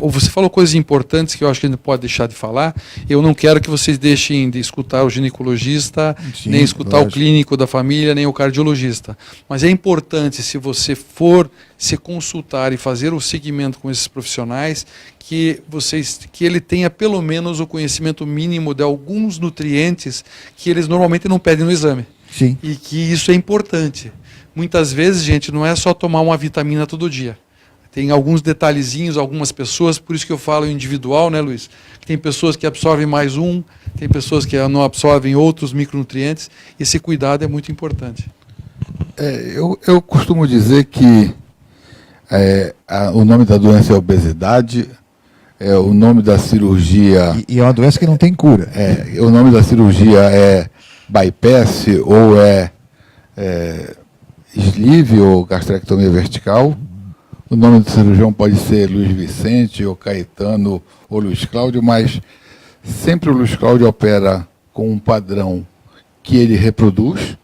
Você falou coisas importantes que eu acho que a gente não pode deixar de falar. Eu não quero que vocês deixem de escutar o ginecologista, Sim, nem escutar lógico. o clínico da família, nem o cardiologista. Mas é importante, se você for se consultar e fazer o seguimento com esses profissionais, que ele tenha pelo menos o conhecimento mínimo de alguns nutrientes que eles normalmente não pedem no exame. Sim. E que isso é importante. Muitas vezes, gente, não é só tomar uma vitamina todo dia. Tem alguns detalhezinhos, algumas pessoas, por isso que eu falo individual, né, Luiz? Tem pessoas que absorvem mais tem pessoas que não absorvem outros micronutrientes. Esse cuidado é muito importante. Eu costumo dizer que o nome da doença é obesidade, o nome da cirurgia... E é uma doença que não tem cura. O nome da cirurgia é bypass ou sleeve ou gastrectomia vertical. O nome do cirurgião pode ser Luiz Vicente, ou Caetano, ou Luiz Cláudio, mas sempre o Luiz Cláudio opera com um padrão que ele reproduz,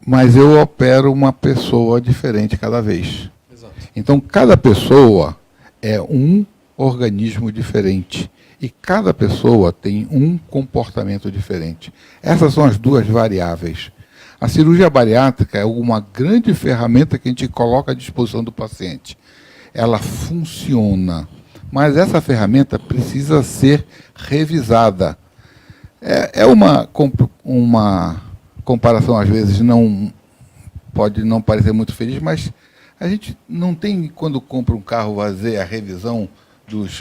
mas eu opero uma pessoa diferente cada vez. Exato. Então, cada pessoa é um organismo diferente e cada pessoa tem um comportamento diferente. Essas são as duas variáveis. A cirurgia bariátrica é uma grande ferramenta que a gente coloca à disposição do paciente. Ela funciona, mas essa ferramenta precisa ser revisada. É uma comparação, às vezes, pode não parecer muito feliz, mas a gente não tem, quando compra um carro, fazer a revisão dos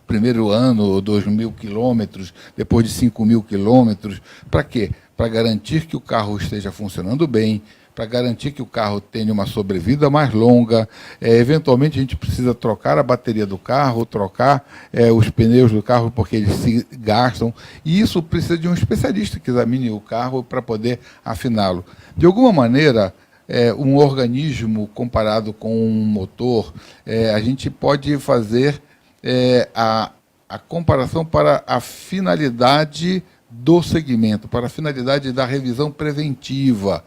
primeiro ano, 2.000 quilômetros, depois de 5.000 quilômetros. Para quê? Para garantir que o carro esteja funcionando bem, para garantir que o carro tenha uma sobrevida mais longa. Eventualmente, a gente precisa trocar a bateria do carro, trocar os pneus do carro, porque eles se gastam. E isso precisa de um especialista que examine o carro para poder afiná-lo. De alguma maneira, um organismo comparado com um motor, a gente pode fazer a comparação para a finalidade do segmento, para a finalidade da revisão preventiva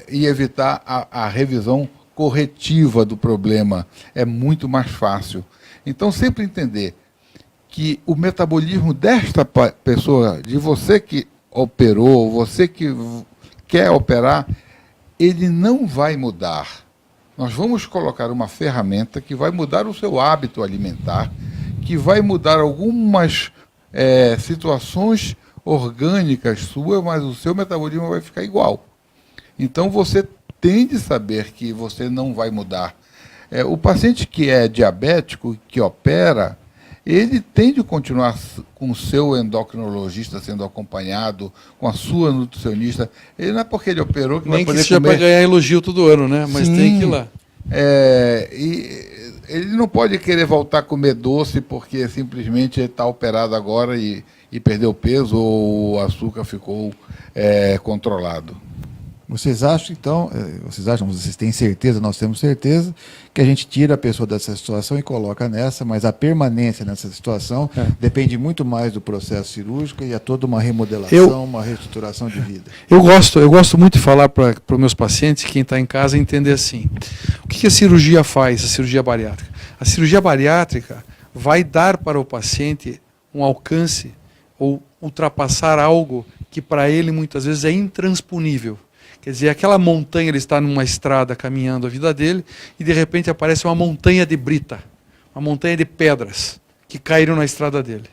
e evitar a revisão corretiva do problema. É muito mais fácil. Então, sempre entender que o metabolismo desta pessoa, de você que operou, você que quer operar, ele não vai mudar. Nós vamos colocar uma ferramenta que vai mudar o seu hábito alimentar, que vai mudar algumas situações orgânicas suas, mas o seu metabolismo vai ficar igual. Então, você tem de saber que você não vai mudar. O paciente que é diabético, que opera, ele tem de continuar com o seu endocrinologista sendo acompanhado, com a sua nutricionista. Ele não é porque ele operou que vai poder comer... Nem que seja para ganhar elogio todo ano, né? Mas Sim, tem que ir lá. E ele não pode querer voltar a comer doce porque simplesmente está operado agora e perdeu peso ou o açúcar ficou controlado. Vocês acham, então, vocês têm certeza, nós temos certeza, que a gente tira a pessoa dessa situação e coloca nessa, mas a permanência nessa situação depende muito mais do processo cirúrgico e é toda uma remodelação, uma reestruturação de vida. Eu gosto muito de falar para os meus pacientes, quem está em casa, entender assim. O que a cirurgia faz, a cirurgia bariátrica? A cirurgia bariátrica vai dar para o paciente um alcance ou ultrapassar algo que para ele muitas vezes é intransponível. Quer dizer, aquela montanha, ele está numa estrada caminhando a vida dele e de repente aparece uma montanha de brita, uma montanha de pedras que caíram na estrada dele.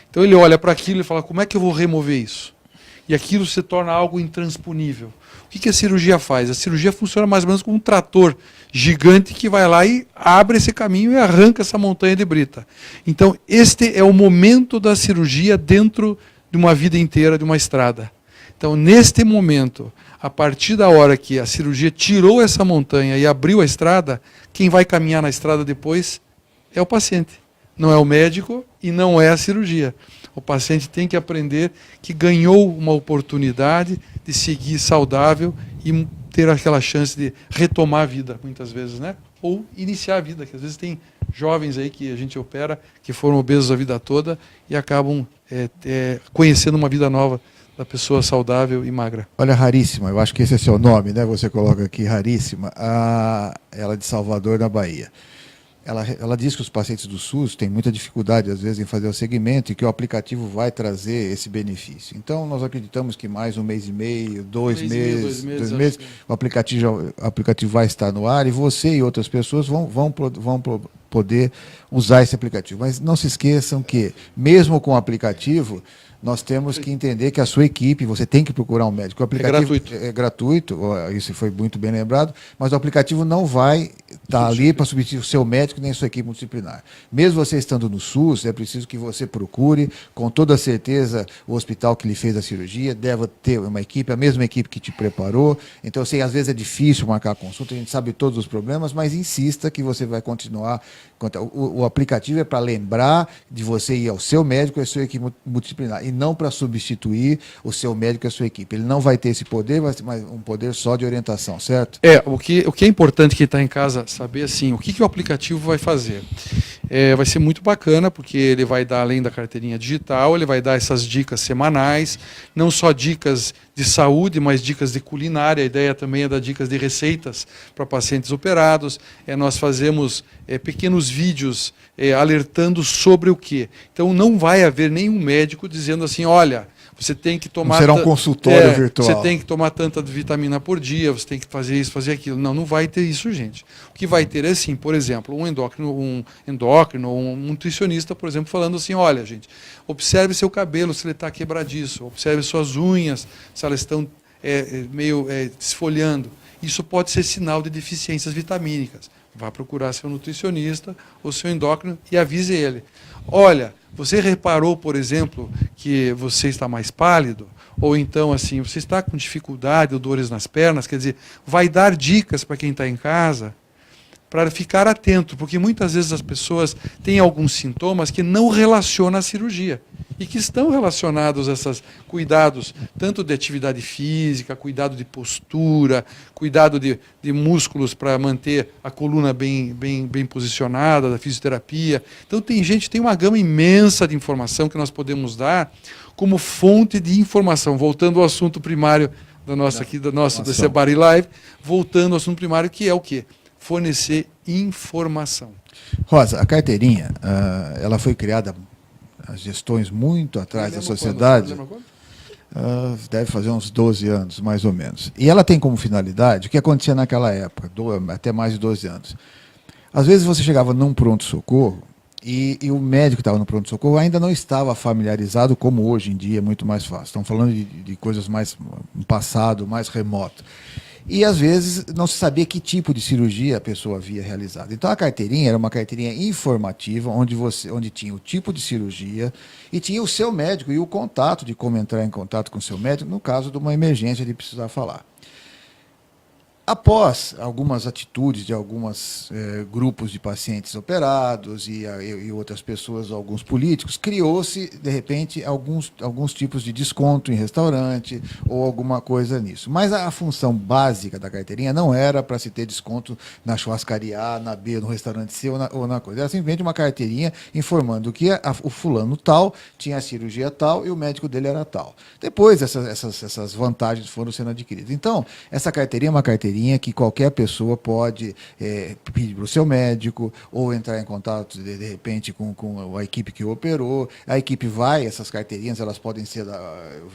Então ele olha para aquilo e fala, como é que eu vou remover isso? E aquilo se torna algo intransponível. O que a cirurgia faz? A cirurgia funciona mais ou menos como um trator gigante que vai lá e abre esse caminho e arranca essa montanha de brita. Então este é o momento da cirurgia dentro de uma vida inteira de uma estrada. Então neste momento, a partir da hora que a cirurgia tirou essa montanha e abriu a estrada, quem vai caminhar na estrada depois é o paciente. Não é o médico e não é a cirurgia. O paciente tem que aprender que ganhou uma oportunidade de seguir saudável e ter aquela chance de retomar a vida, muitas vezes, né? Ou iniciar a vida, que às vezes tem jovens aí que a gente opera, que foram obesos a vida toda e acabam conhecendo uma vida nova da pessoa saudável e magra. Olha, Raríssima, eu acho que esse é seu nome, né? Você coloca aqui Raríssima, ela é de Salvador, na Bahia. Ela diz que os pacientes do SUS têm muita dificuldade, às vezes, em fazer o segmento e que o aplicativo vai trazer esse benefício. Então, nós acreditamos que mais um mês e meio, dois meses, o aplicativo vai estar no ar e você e outras pessoas vão poder usar esse aplicativo. Mas não se esqueçam que, mesmo com o aplicativo, nós temos que entender que a sua equipe, você tem que procurar um médico. O aplicativo é gratuito, isso foi muito bem lembrado, mas o aplicativo não vai estar ali para substituir o seu médico nem a sua equipe multidisciplinar. Mesmo você estando no SUS, é preciso que você procure, com toda certeza, o hospital que lhe fez a cirurgia, deve ter uma equipe, a mesma equipe que te preparou. Então, assim, às vezes é difícil marcar a consulta, a gente sabe todos os problemas, mas insista que você vai continuar. O aplicativo é para lembrar de você ir ao seu médico e a sua equipe multidisciplinar, e não para substituir o seu médico e a sua equipe. Ele não vai ter esse poder, vai ter um poder só de orientação, certo? O que é importante quem está em casa saber, assim, o que o aplicativo vai fazer. Vai ser muito bacana, porque ele vai dar, além da carteirinha digital, ele vai dar essas dicas semanais, não só dicas de saúde, mas dicas de culinária. A ideia também é dar dicas de receitas para pacientes operados. Nós fazemos pequenos vídeos alertando sobre o quê. Então não vai haver nenhum médico dizendo assim, olha, você tem que tomar... Não será um consultório virtual. Você tem que tomar tanta vitamina por dia, você tem que fazer isso, fazer aquilo. Não vai ter isso, gente. O que vai ter é, sim, por exemplo, um endócrino, um nutricionista, por exemplo, falando assim, olha, gente, observe seu cabelo, se ele está quebradiço, observe suas unhas, se elas estão meio esfoliando. Isso pode ser sinal de deficiências vitamínicas. Vá procurar seu nutricionista ou seu endócrino e avise ele. Olha, você reparou, por exemplo, que você está mais pálido? Ou então, assim, você está com dificuldade ou dores nas pernas? Quer dizer, vai dar dicas para quem está em casa para ficar atento, porque muitas vezes as pessoas têm alguns sintomas que não relacionam à cirurgia e que estão relacionados a esses cuidados, tanto de atividade física, cuidado de postura, cuidado de músculos para manter a coluna bem posicionada, da fisioterapia. Então tem uma gama imensa de informação que nós podemos dar como fonte de informação. Voltando ao assunto primário desse Body Live, voltando ao assunto primário, que é o quê? Fornecer informação. Rosa, a carteirinha, ela foi criada, as gestões muito atrás da sociedade, deve fazer uns 12 anos, mais ou menos. E ela tem como finalidade o que acontecia naquela época, até mais de 12 anos. Às vezes você chegava num pronto-socorro e o médico que estava no pronto-socorro ainda não estava familiarizado, como hoje em dia é muito mais fácil. Estamos falando de coisas mais no passado, mais remoto. E, às vezes, não se sabia que tipo de cirurgia a pessoa havia realizado. Então, a carteirinha era uma carteirinha informativa, onde tinha o tipo de cirurgia e tinha o seu médico e o contato de como entrar em contato com o seu médico no caso de uma emergência de precisar falar. Após algumas atitudes de alguns grupos de pacientes operados e outras pessoas, alguns políticos, criou-se, de repente, alguns tipos de desconto em restaurante ou alguma coisa nisso. Mas a função básica da carteirinha não era para se ter desconto na churrascaria A, na B, no restaurante C ou na coisa. Era simplesmente uma carteirinha informando que o fulano tal tinha a cirurgia tal e o médico dele era tal. Depois, essas vantagens foram sendo adquiridas. Então, essa carteirinha é uma carteirinha que qualquer pessoa pode pedir para o seu médico ou entrar em contato, de repente, com a equipe que operou. A equipe essas carteirinhas, elas podem ser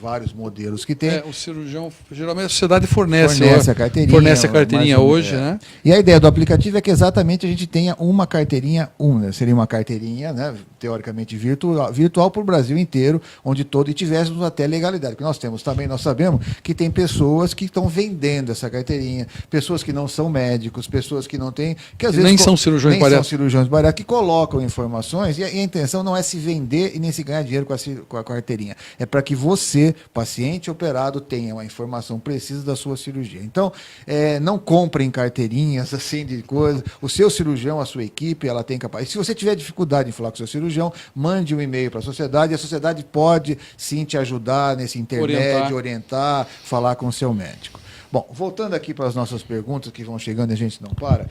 vários modelos que tem. O cirurgião, geralmente a sociedade fornece a carteirinha hoje, né? E a ideia do aplicativo é que exatamente a gente tenha uma carteirinha única. Seria uma carteirinha, né, teoricamente virtual para o Brasil inteiro, onde e tivéssemos até legalidade. Porque nós sabemos que tem pessoas que estão vendendo essa carteirinha, pessoas que não são médicos, pessoas que não têm... que às vezes nem são cirurgiões bariátricos, que colocam informações, e a intenção não é se vender e nem se ganhar dinheiro com a carteirinha. É para que você, paciente operado, tenha uma informação precisa da sua cirurgia. Então, não comprem carteirinhas assim de coisa. O seu cirurgião, a sua equipe, ela tem capacidade. Se você tiver dificuldade em falar com o seu cirurgião, mande um e-mail para a sociedade pode sim te ajudar nesse intermédio, orientar, falar com o seu médico. Bom, voltando aqui para as nossas perguntas, que vão chegando e a gente não para,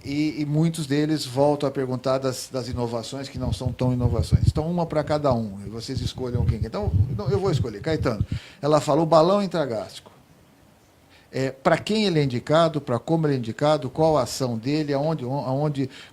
e muitos deles voltam a perguntar das inovações que não são tão inovações. Então, uma para cada um, e vocês escolham quem. Então, eu vou escolher. Caetano, ela fala o balão intragástrico. Para quem ele é indicado, para como ele é indicado, qual a ação dele,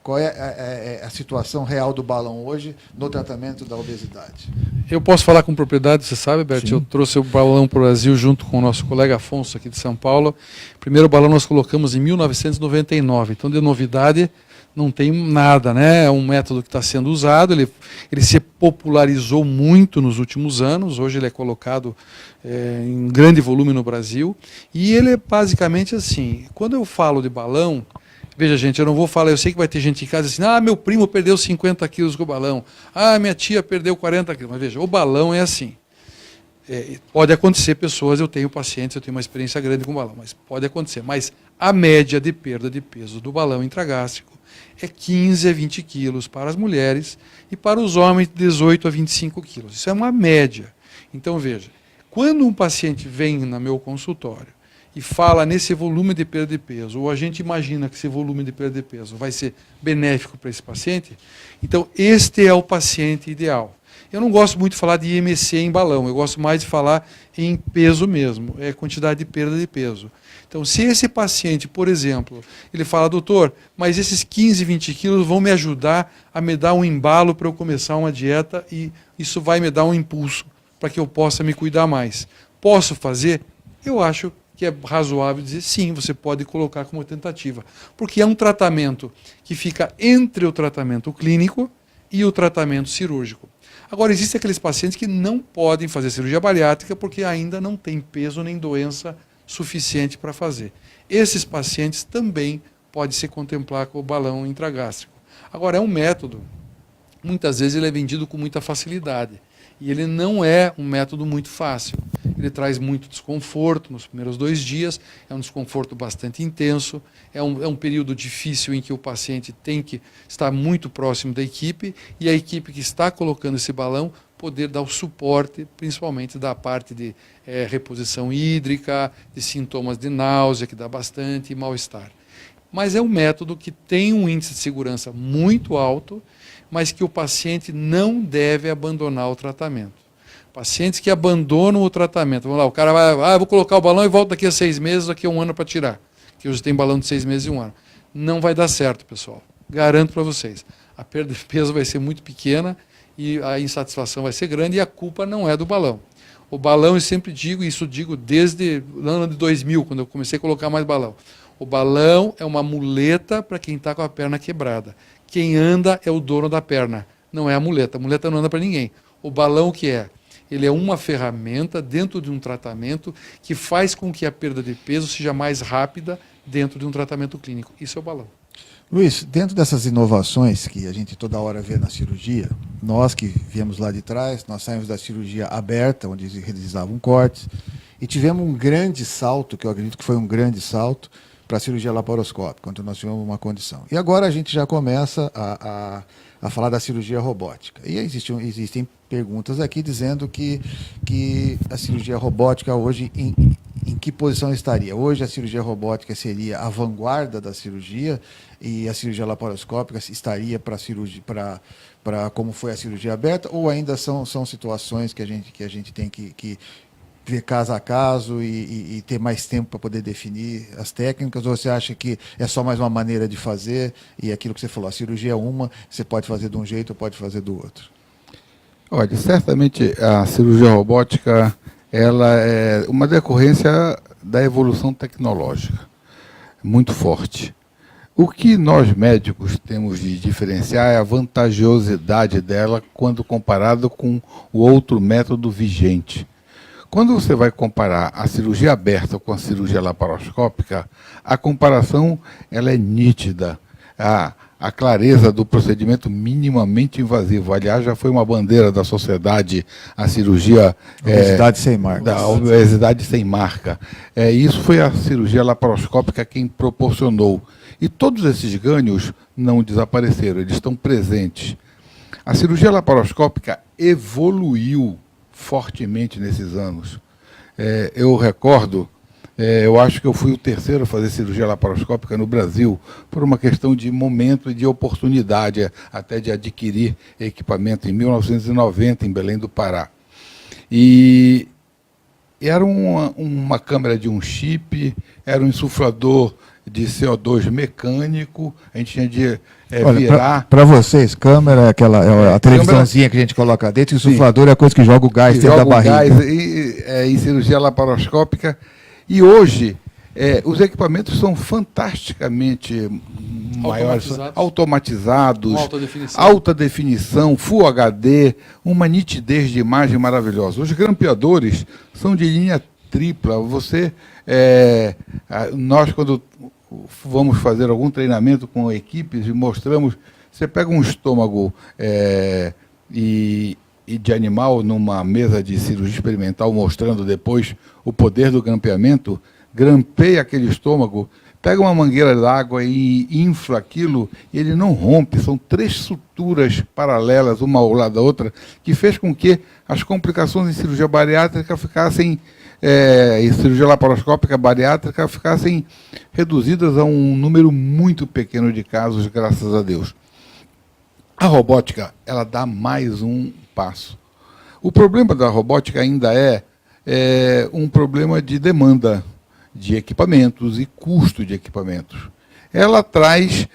qual é a situação real do balão hoje no tratamento da obesidade. Eu posso falar com propriedade, você sabe, Bert, eu trouxe o balão para o Brasil junto com o nosso colega Afonso aqui de São Paulo. O primeiro balão nós colocamos em 1999, então de novidade não tem nada, né? É um método que está sendo usado, ele se popularizou muito nos últimos anos, hoje ele é colocado em grande volume no Brasil, e ele é basicamente assim, quando eu falo de balão, veja gente, eu não vou falar, eu sei que vai ter gente em casa assim, meu primo perdeu 50 quilos com o balão, minha tia perdeu 40 quilos, mas veja, o balão é assim, pode acontecer pessoas, eu tenho pacientes, eu tenho uma experiência grande com o balão, mas pode acontecer, mas a média de perda de peso do balão intragástrico é 15 a 20 quilos para as mulheres e para os homens 18 a 25 quilos. Isso é uma média. Então, veja, quando um paciente vem no meu consultório e fala nesse volume de perda de peso, ou a gente imagina que esse volume de perda de peso vai ser benéfico para esse paciente, então este é o paciente ideal. Eu não gosto muito de falar de IMC em balão, eu gosto mais de falar em peso mesmo, quantidade de perda de peso. Então, se esse paciente, por exemplo, ele fala, doutor, mas esses 15, 20 quilos vão me ajudar a me dar um embalo para eu começar uma dieta e isso vai me dar um impulso para que eu possa me cuidar mais. Posso fazer? Eu acho que é razoável dizer sim, você pode colocar como tentativa, porque é um tratamento que fica entre o tratamento clínico e o tratamento cirúrgico. Agora, existem aqueles pacientes que não podem fazer cirurgia bariátrica porque ainda não tem peso nem doença suficiente para fazer. Esses pacientes também podem se contemplar com o balão intragástrico. Agora, é um método, muitas vezes ele é vendido com muita facilidade, e ele não é um método muito fácil. Ele traz muito desconforto nos primeiros 2 dias, é um desconforto bastante intenso, é um período difícil em que o paciente tem que estar muito próximo da equipe, e a equipe que está colocando esse balão poder dar o suporte, principalmente da parte de reposição hídrica, de sintomas de náusea, que dá bastante, e mal-estar. Mas é um método que tem um índice de segurança muito alto, mas que o paciente não deve abandonar o tratamento. Pacientes que abandonam o tratamento, vamos lá, o cara vai, vou colocar o balão e volto daqui a 6 meses, daqui a 1 ano para tirar, que hoje tem balão de 6 meses e 1 ano. Não vai dar certo, pessoal. Garanto para vocês. A perda de peso vai ser muito pequena e a insatisfação vai ser grande e a culpa não é do balão. O balão, eu sempre digo, e isso digo desde o ano de 2000, quando eu comecei a colocar mais balão. O balão é uma muleta para quem está com a perna quebrada. Quem anda é o dono da perna, não é a muleta. A muleta não anda para ninguém. O balão o que é? Ele é uma ferramenta dentro de um tratamento que faz com que a perda de peso seja mais rápida dentro de um tratamento clínico. Isso é o balão. Luiz, dentro dessas inovações que a gente toda hora vê na cirurgia, nós que viemos lá de trás, nós saímos da cirurgia aberta, onde realizavam cortes, e tivemos um grande salto, que eu acredito que foi um grande salto, para a cirurgia laparoscópica, quando nós tivemos uma condição. E agora a gente já começa a falar da cirurgia robótica. E existem perguntas aqui dizendo que a cirurgia robótica hoje, em que posição estaria? Hoje a cirurgia robótica seria a vanguarda da cirurgia e a cirurgia laparoscópica estaria para como foi a cirurgia aberta, ou ainda são situações que a gente tem que ver caso a caso e ter mais tempo para poder definir as técnicas, ou você acha que é só mais uma maneira de fazer e aquilo que você falou, a cirurgia é uma, você pode fazer de um jeito ou pode fazer do outro? Olha, certamente a cirurgia robótica ela é uma decorrência da evolução tecnológica, muito forte. O que nós médicos temos de diferenciar é a vantajosidade dela quando comparado com o outro método vigente. Quando você vai comparar a cirurgia aberta com a cirurgia laparoscópica, a comparação ela é nítida. A clareza do procedimento minimamente invasivo. Aliás, já foi uma bandeira da sociedade a cirurgia... Obesidade sem marca. Da obesidade sem marca. Isso foi a cirurgia laparoscópica quem proporcionou. E todos esses ganhos não desapareceram, eles estão presentes. A cirurgia laparoscópica evoluiu fortemente nesses anos. Eu recordo Eu acho que eu fui o terceiro a fazer cirurgia laparoscópica no Brasil, por uma questão de momento e de oportunidade, até de adquirir equipamento em 1990, em Belém do Pará. E era uma câmera de um chip, era um insuflador de CO2 mecânico, a gente tinha de virar... Para vocês, câmera é a televisãozinha que a gente coloca dentro, e o insuflador é a coisa que joga o gás dentro da barriga. Em cirurgia laparoscópica. E hoje, os equipamentos são fantasticamente maiores, automatizados, alta definição, Full HD, uma nitidez de imagem maravilhosa. Os grampeadores são de linha tripla. Nós, quando vamos fazer algum treinamento com equipes e mostramos, você pega um estômago e de animal numa mesa de cirurgia experimental, mostrando depois o poder do grampeamento, grampeia aquele estômago, pega uma mangueira d'água e infla aquilo, e ele não rompe. São 3 suturas paralelas, uma ao lado da outra, que fez com que as complicações em cirurgia bariátrica ficassem, em cirurgia laparoscópica bariátrica, ficassem reduzidas a um número muito pequeno de casos, graças a Deus. A robótica, ela dá mais um passo. O problema da robótica ainda é um problema de demanda de equipamentos e custo de equipamentos. Ela traz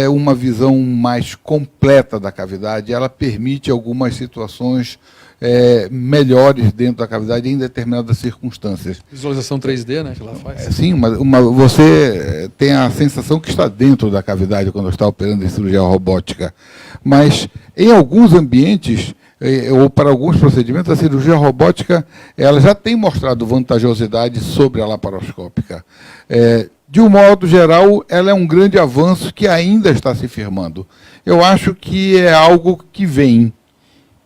uma visão mais completa da cavidade, ela permite algumas situações melhores dentro da cavidade em determinadas circunstâncias. Visualização 3D, né, que ela faz. Sim, você tem a sensação que está dentro da cavidade quando está operando em cirurgia robótica. Mas, em alguns ambientes, ou para alguns procedimentos, a cirurgia robótica ela já tem mostrado vantajosidade sobre a laparoscópica. De um modo geral, ela é um grande avanço que ainda está se firmando. Eu acho que é algo que vem,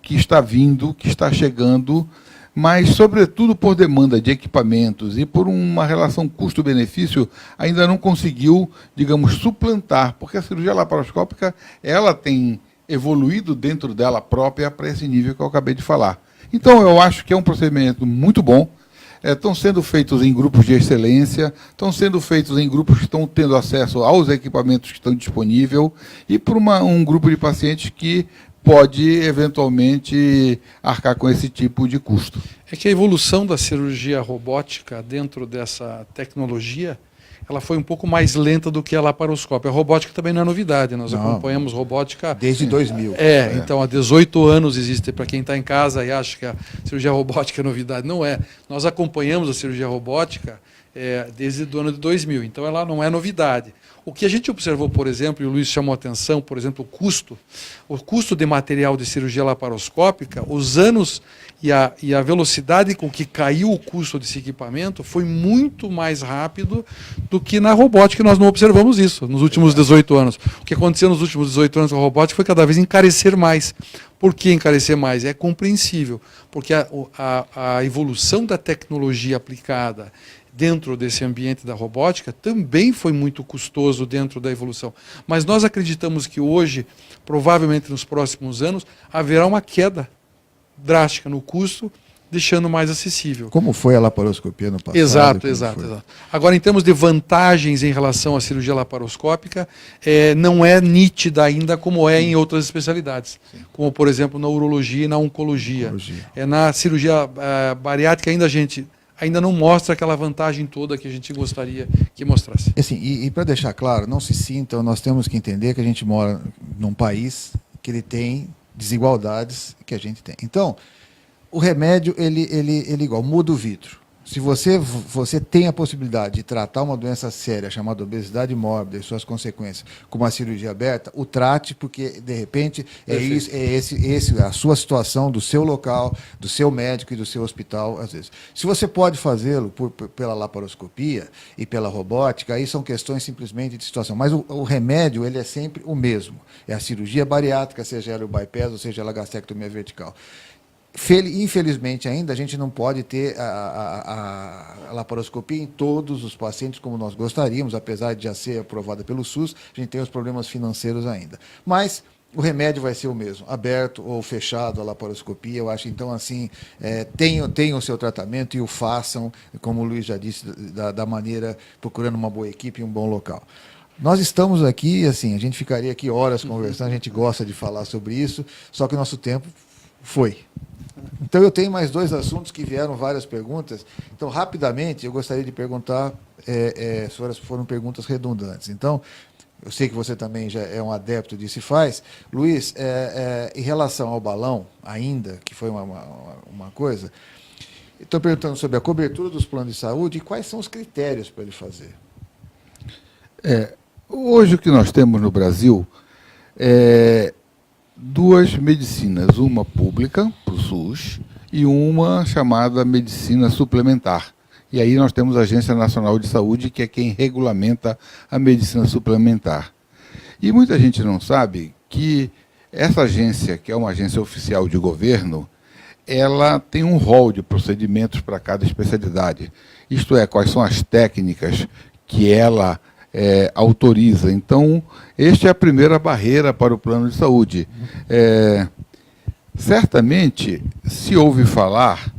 que está vindo, que está chegando, mas, sobretudo, por demanda de equipamentos e por uma relação custo-benefício, ainda não conseguiu, digamos, suplantar, porque a cirurgia laparoscópica ela tem evoluído dentro dela própria para esse nível que eu acabei de falar. Então, eu acho que é um procedimento muito bom. Estão sendo feitos em grupos de excelência, estão sendo feitos em grupos que estão tendo acesso aos equipamentos que estão disponíveis e por um grupo de pacientes que pode, eventualmente, arcar com esse tipo de custo. É que a evolução da cirurgia robótica dentro dessa tecnologia, ela foi um pouco mais lenta do que a laparoscópia. A robótica também não é novidade, nós acompanhamos robótica... Desde 2000. Então há 18 anos existe, para quem está em casa e acha que a cirurgia robótica é novidade. Não é. Nós acompanhamos a cirurgia robótica desde o ano de 2000, então ela não é novidade. O que a gente observou, por exemplo, e o Luiz chamou a atenção, por exemplo, o custo de material de cirurgia laparoscópica, os anos e a velocidade com que caiu o custo desse equipamento foi muito mais rápido do que na robótica. Nós não observamos isso nos últimos 18 anos. O que aconteceu nos últimos 18 anos com a robótica foi cada vez encarecer mais. Por que encarecer mais? É compreensível, porque a evolução da tecnologia aplicada dentro desse ambiente da robótica também foi muito custoso dentro da evolução. Mas nós acreditamos que hoje, provavelmente nos próximos anos, haverá uma queda drástica no custo, deixando mais acessível. Como foi a laparoscopia no passado? Exato. Agora, em termos de vantagens em relação à cirurgia laparoscópica, não é nítida ainda como é em outras especialidades, como, por exemplo, na urologia e na oncologia. Na cirurgia bariátrica ainda não mostra aquela vantagem toda que a gente gostaria que mostrasse. Assim, e para deixar claro, não se sintam, nós temos que entender que a gente mora num país que ele tem desigualdades que a gente tem. Então, o remédio, ele igual, muda o vidro. Se você tem a possibilidade de tratar uma doença séria chamada obesidade mórbida e suas consequências com uma cirurgia aberta, o trate, porque, de repente, a sua situação do seu local, do seu médico e do seu hospital, às vezes. Se você pode fazê-lo pela laparoscopia e pela robótica, aí são questões simplesmente de situação. Mas o remédio, ele é sempre o mesmo. É a cirurgia bariátrica, seja ela o bypass ou seja ela a gastrectomia vertical. Infelizmente, ainda a gente não pode ter a laparoscopia em todos os pacientes como nós gostaríamos, apesar de já ser aprovada pelo SUS, a gente tem os problemas financeiros ainda. Mas o remédio vai ser o mesmo, aberto ou fechado a laparoscopia. Eu acho, então, assim, tenham o seu tratamento e o façam, como o Luiz já disse, da maneira, procurando uma boa equipe e um bom local. Nós estamos aqui, assim, a gente ficaria aqui horas conversando, a gente gosta de falar sobre isso, só que o nosso tempo foi. Então, eu tenho mais 2 assuntos que vieram várias perguntas. Então, rapidamente, eu gostaria de perguntar, foram perguntas redundantes. Então, eu sei que você também já é um adepto disso e faz. Luiz, em relação ao balão, ainda, que foi uma coisa, estou perguntando sobre a cobertura dos planos de saúde e quais são os critérios para ele fazer. Hoje o que nós temos no Brasil é 2 medicinas, uma pública, para o SUS, e uma chamada medicina suplementar. E aí nós temos a Agência Nacional de Saúde, que é quem regulamenta a medicina suplementar. E muita gente não sabe que essa agência, que é uma agência oficial de governo, ela tem um rol de procedimentos para cada especialidade. Isto é, quais são as técnicas que ela autoriza. Então, esta é a primeira barreira para o plano de saúde. Certamente, se ouve falar,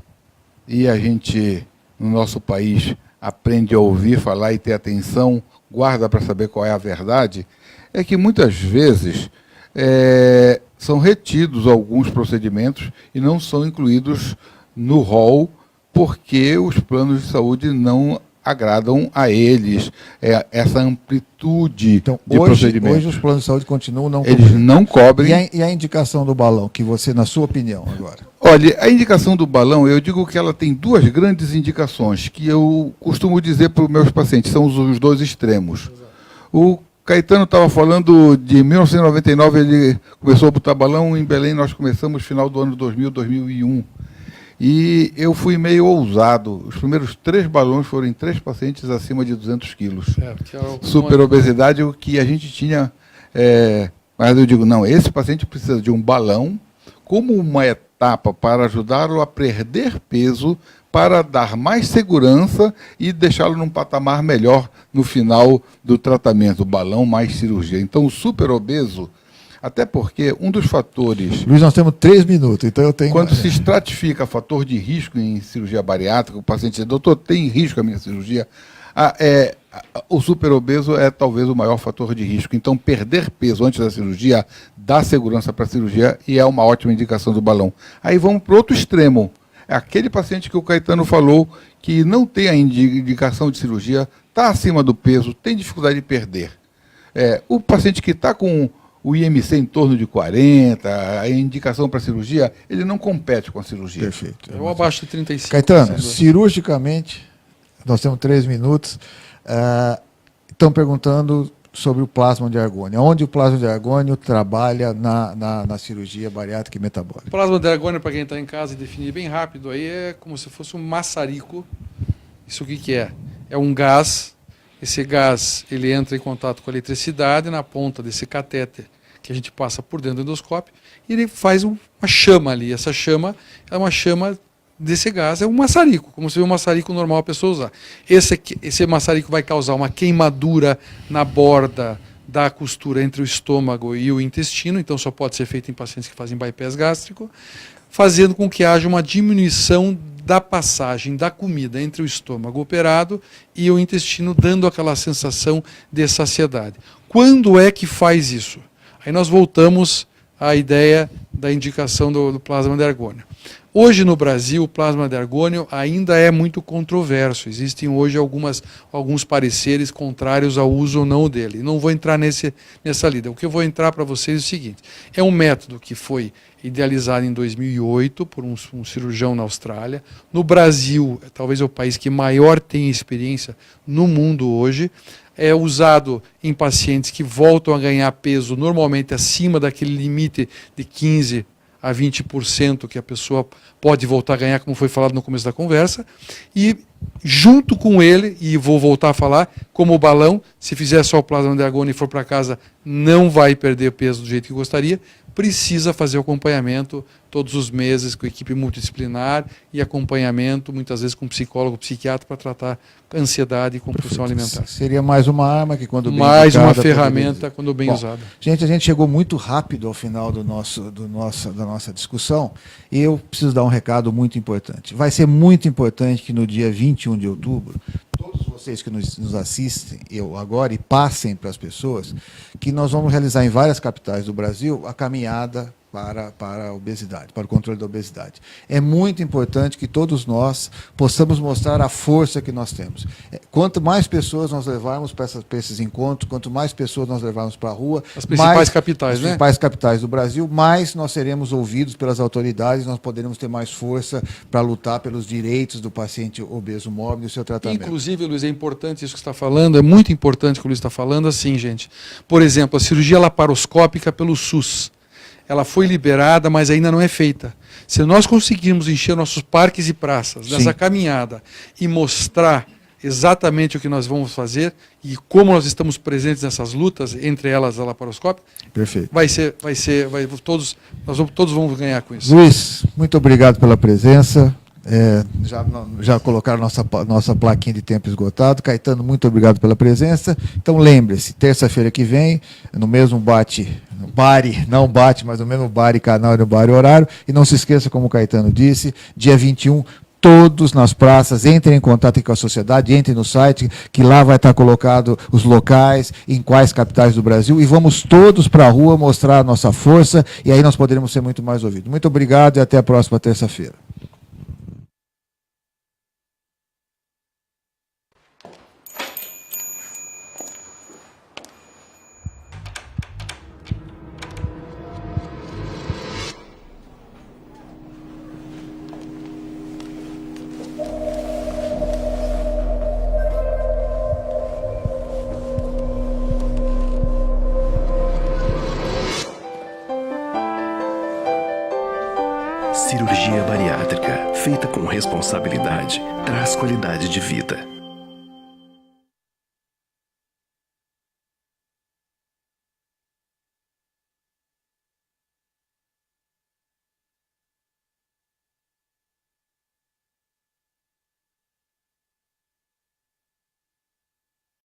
e a gente, no nosso país, aprende a ouvir falar e ter atenção, guarda para saber qual é a verdade, é que muitas vezes são retidos alguns procedimentos e não são incluídos no rol porque os planos de saúde não agradam a eles essa amplitude Então, de procedimentos. Hoje os planos de saúde continuam não Eles não cobrem. E a indicação do balão, que você, na sua opinião, agora? Olha, a indicação do balão, eu digo que ela tem 2 grandes indicações, que eu costumo dizer para os meus pacientes, são os 2 extremos. Exato. O Caetano estava falando de 1999, ele começou a botar balão, em Belém nós começamos no final do ano 2000, 2001. E eu fui meio ousado. Os primeiros 3 balões foram em 3 pacientes acima de 200 quilos. Superobesidade, o que a gente tinha... mas eu digo, não, esse paciente precisa de um balão como uma etapa para ajudá-lo a perder peso, para dar mais segurança e deixá-lo num patamar melhor no final do tratamento. Balão mais cirurgia. Então, o superobeso... Até porque um dos fatores... Luiz, nós temos 3 minutos, então eu tenho... Quando se estratifica fator de risco em cirurgia bariátrica, o paciente diz, doutor, tem risco a minha cirurgia? O superobeso é talvez o maior fator de risco. Então, perder peso antes da cirurgia dá segurança para a cirurgia e é uma ótima indicação do balão. Aí vamos para o outro extremo. É aquele paciente que o Caetano falou que não tem a indicação de cirurgia, está acima do peso, tem dificuldade de perder. O paciente que está com o IMC em torno de 40, a indicação para cirurgia, ele não compete com a cirurgia. Perfeito. Eu abaixo de 35. Caetano, cirurgicamente, nós temos 3 minutos, estão perguntando sobre o plasma de argônio. Onde o plasma de argônio trabalha na cirurgia bariátrica e metabólica? O plasma de argônio, para quem está em casa e definir bem rápido, aí é como se fosse um maçarico. Isso o que é? É um gás. Esse gás ele entra em contato com a eletricidade na ponta desse catéter que a gente passa por dentro do endoscópio e ele faz uma chama ali. Essa chama é uma chama desse gás, é um maçarico, como se fosse um maçarico normal a pessoa usar. Esse maçarico vai causar uma queimadura na borda da costura entre o estômago e o intestino, então só pode ser feito em pacientes que fazem bypass gástrico, fazendo com que haja uma diminuição da passagem da comida entre o estômago operado e o intestino, dando aquela sensação de saciedade. Quando é que faz isso? Aí nós voltamos à ideia da indicação do plasma de argônio. Hoje no Brasil, o plasma de argônio ainda é muito controverso. Existem hoje alguns pareceres contrários ao uso ou não dele. Não vou entrar nessa lida. O que eu vou entrar para vocês é o seguinte. É um método que foi idealizado em 2008 por um cirurgião na Austrália. No Brasil, talvez é o país que maior tem experiência no mundo hoje. É usado em pacientes que voltam a ganhar peso normalmente acima daquele limite de 15% a 20% que a pessoa pode voltar a ganhar, como foi falado no começo da conversa, e junto com ele, e vou voltar a falar, como o balão, se fizer só o plasma de argônio e for para casa, não vai perder peso do jeito que gostaria, precisa fazer o acompanhamento todos os meses com equipe multidisciplinar e acompanhamento, muitas vezes com psicólogo, psiquiatra, para tratar ansiedade e compulsão alimentar. Seria mais uma arma que, quando bem Mais uma indicada, ferramenta poderia... quando bem Bom, usada. Gente, a gente chegou muito rápido ao final da nossa discussão e eu preciso dar um recado muito importante. Vai ser muito importante que no dia 21 de outubro, todos vocês que nos assistem eu agora e passem para as pessoas, que nós vamos realizar em várias capitais do Brasil a caminhada para a obesidade, para o controle da obesidade. É muito importante que todos nós possamos mostrar a força que nós temos. Quanto mais pessoas nós levarmos para esses encontros, quanto mais pessoas nós levarmos para a rua, as principais capitais, as principais capitais do Brasil, mais nós seremos ouvidos pelas autoridades, nós poderemos ter mais força para lutar pelos direitos do paciente obeso mórbido e o seu tratamento. Inclusive, Luiz, é importante isso que você está falando, é muito importante o que o Luiz está falando, assim, gente. Por exemplo, a cirurgia laparoscópica pelo SUS. Ela foi liberada, mas ainda não é feita. Se nós conseguirmos encher nossos parques e praças nessa caminhada e mostrar exatamente o que nós vamos fazer e como nós estamos presentes nessas lutas, entre elas a laparoscópica, perfeito. Todos vamos ganhar com isso. Luiz, muito obrigado pela presença. Já colocaram nossa plaquinha de tempo esgotado. Caetano, muito obrigado pela presença. Então lembre-se, terça-feira que vem, no mesmo mas no mesmo bar e canal e no bar e horário. E não se esqueça, como o Caetano disse, dia 21, todos nas praças, entrem em contato com a sociedade, entrem no site, que lá vai estar colocado os locais, em quais capitais do Brasil, e vamos todos para a rua mostrar a nossa força, e aí nós poderemos ser muito mais ouvidos. Muito obrigado e até a próxima terça-feira. Cirurgia bariátrica, feita com responsabilidade, traz qualidade de vida.